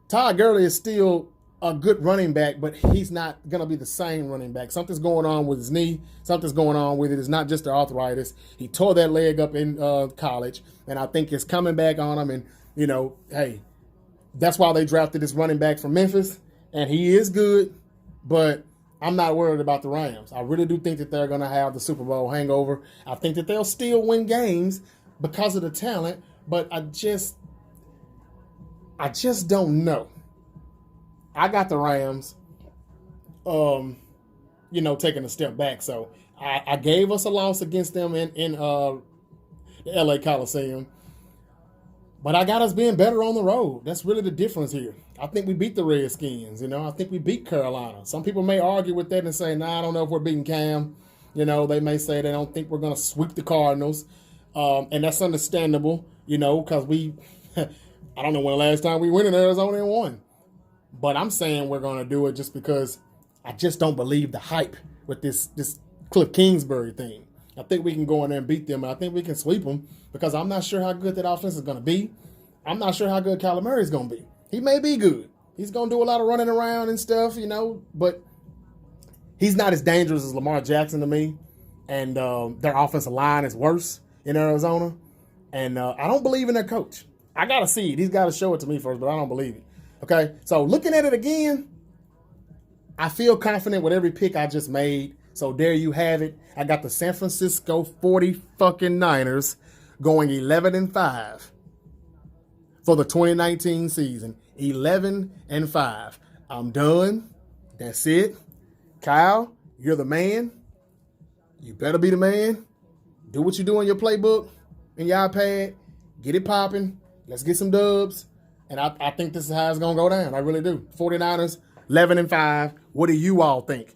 Speaker 2: Todd Gurley is still a good running back, but he's not going to be the same running back. Something's going on with his knee. Something's going on with it. It's not just the arthritis. He tore that leg up in college, and I think it's coming back on him. And, hey, that's why they drafted this running back from Memphis, and he is good, but I'm not worried about the Rams. I really do think that they're going to have the Super Bowl hangover. I think that they'll still win games because of the talent, but I just don't know. I got the Rams, taking a step back. So I gave us a loss against them in the LA Coliseum. But I got us being better on the road. That's really the difference here. I think we beat the Redskins, I think we beat Carolina. Some people may argue with that and say, I don't know if we're beating Cam. They may say they don't think we're going to sweep the Cardinals. And that's understandable, because I don't know when the last time we went in Arizona and won. But I'm saying we're going to do it just because I just don't believe the hype with this Cliff Kingsbury thing. I think we can go in there and beat them, and I think we can sweep them because I'm not sure how good that offense is going to be. I'm not sure how good Kyler Murray is going to be. He may be good. He's going to do a lot of running around and stuff, but he's not as dangerous as Lamar Jackson to me, and their offensive line is worse in Arizona, and I don't believe in their coach. I got to see it. He's got to show it to me first, but I don't believe it. Okay, so looking at it again, I feel confident with every pick I just made. So there you have it. I got the San Francisco 49ers going 11-5 for the 2019 season. 11-5. I'm done. That's it. Kyle, you're the man. You better be the man. Do what you do in your playbook, in your iPad. Get it popping. Let's get some dubs. And I think this is how it's going to go down. I really do. 49ers, 11-5. What do you all think?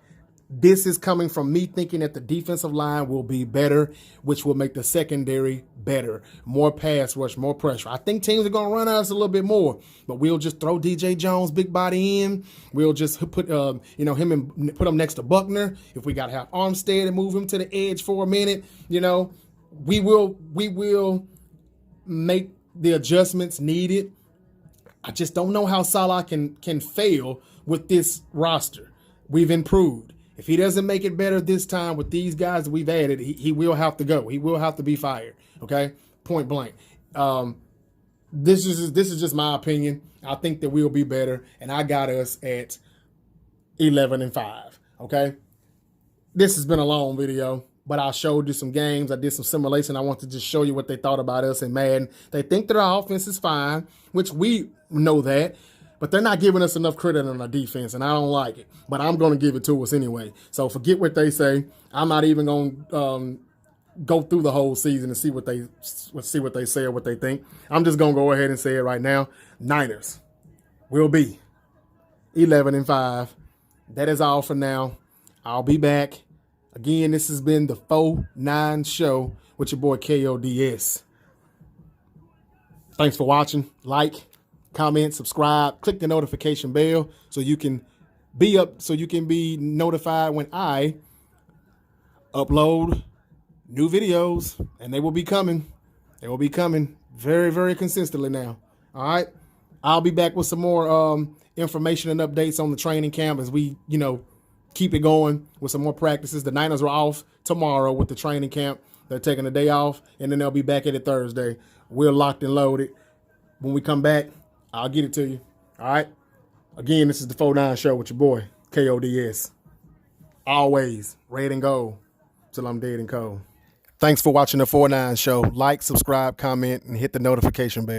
Speaker 2: This is coming from me thinking that the defensive line will be better, which will make the secondary better. More pass rush, more pressure. I think teams are going to run at us a little bit more, but we'll just throw DJ Jones' big body in. We'll just put him and put him next to Buckner. If we got to have Armstead and move him to the edge for a minute, we will make the adjustments needed. I just don't know how Salah can fail with this roster. We've improved. If he doesn't make it better this time with these guys that we've added, he will have to go. He will have to be fired. Okay, point blank. This is just my opinion. I think that we'll be better, and I got us at 11-5. Okay, this has been a long video, but I showed you some games. I did some simulation. I want to just show you what they thought about us in Madden. They think that our offense is fine, which we know that. But they're not giving us enough credit on our defense, and I don't like it. But I'm going to give it to us anyway. So forget what they say. I'm not even going to go through the whole season and see what they say or what they think. I'm just going to go ahead and say it right now. Niners will be 11-5. That is all for now. I'll be back. Again, this has been the 4-9 show with your boy K.O.D.S. Thanks for watching. Like, comment, subscribe, click the notification bell so you can be notified when I upload new videos, and they will be coming. They will be coming very, very consistently now. All right. I'll be back with some more information and updates on the training camp as we, keep it going with some more practices. The Niners are off tomorrow with the training camp. They're taking a day off, and then they'll be back at it Thursday. We're locked and loaded. When we come back, I'll get it to you. All right? Again, this is the 4-9 Show with your boy, K.O.D.S. Always red and gold till I'm dead and cold. Thanks for watching the 4-9 Show. Like, subscribe, comment, and hit the notification bell.